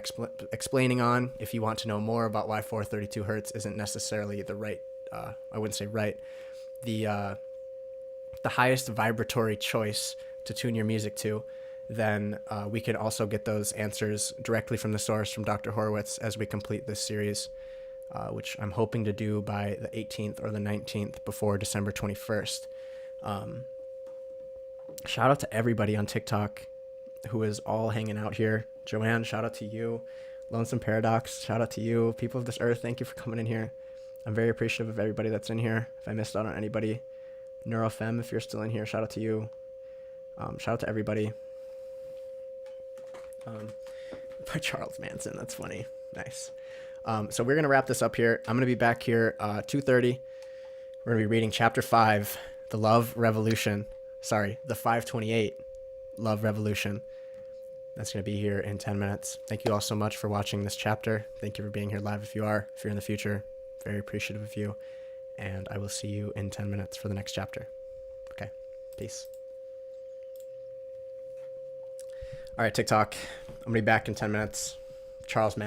explaining on, if you want to know more about why 432 Hertz isn't necessarily the right, I wouldn't say right, the highest vibratory choice to tune your music to, then we can also get those answers directly from the source, from Dr. Horowitz, as we complete this series, which I'm hoping to do by the 18th or the 19th before December 21st. Shout out to everybody on TikTok who is all hanging out here. Joanne, shout out to you. Lonesome Paradox, shout out to you. People of this earth, thank you for coming in here. I'm very appreciative of everybody that's in here. If I missed out on anybody, Neurofem, if you're still in here, shout out to you. Shout out to everybody. By Charles Manson, that's funny. Nice. So we're going to wrap this up here. I'm going to be back here 2:30. We're going to be reading chapter 5, the 528 Love Revolution. That's going to be here in 10 minutes. Thank you all so much for watching this chapter. Thank you for being here live if you are. If you're in the future, very appreciative of you. And I will see you in 10 minutes for the next chapter. Okay, peace. All right, TikTok. I'm going to be back in 10 minutes. Charles Manson.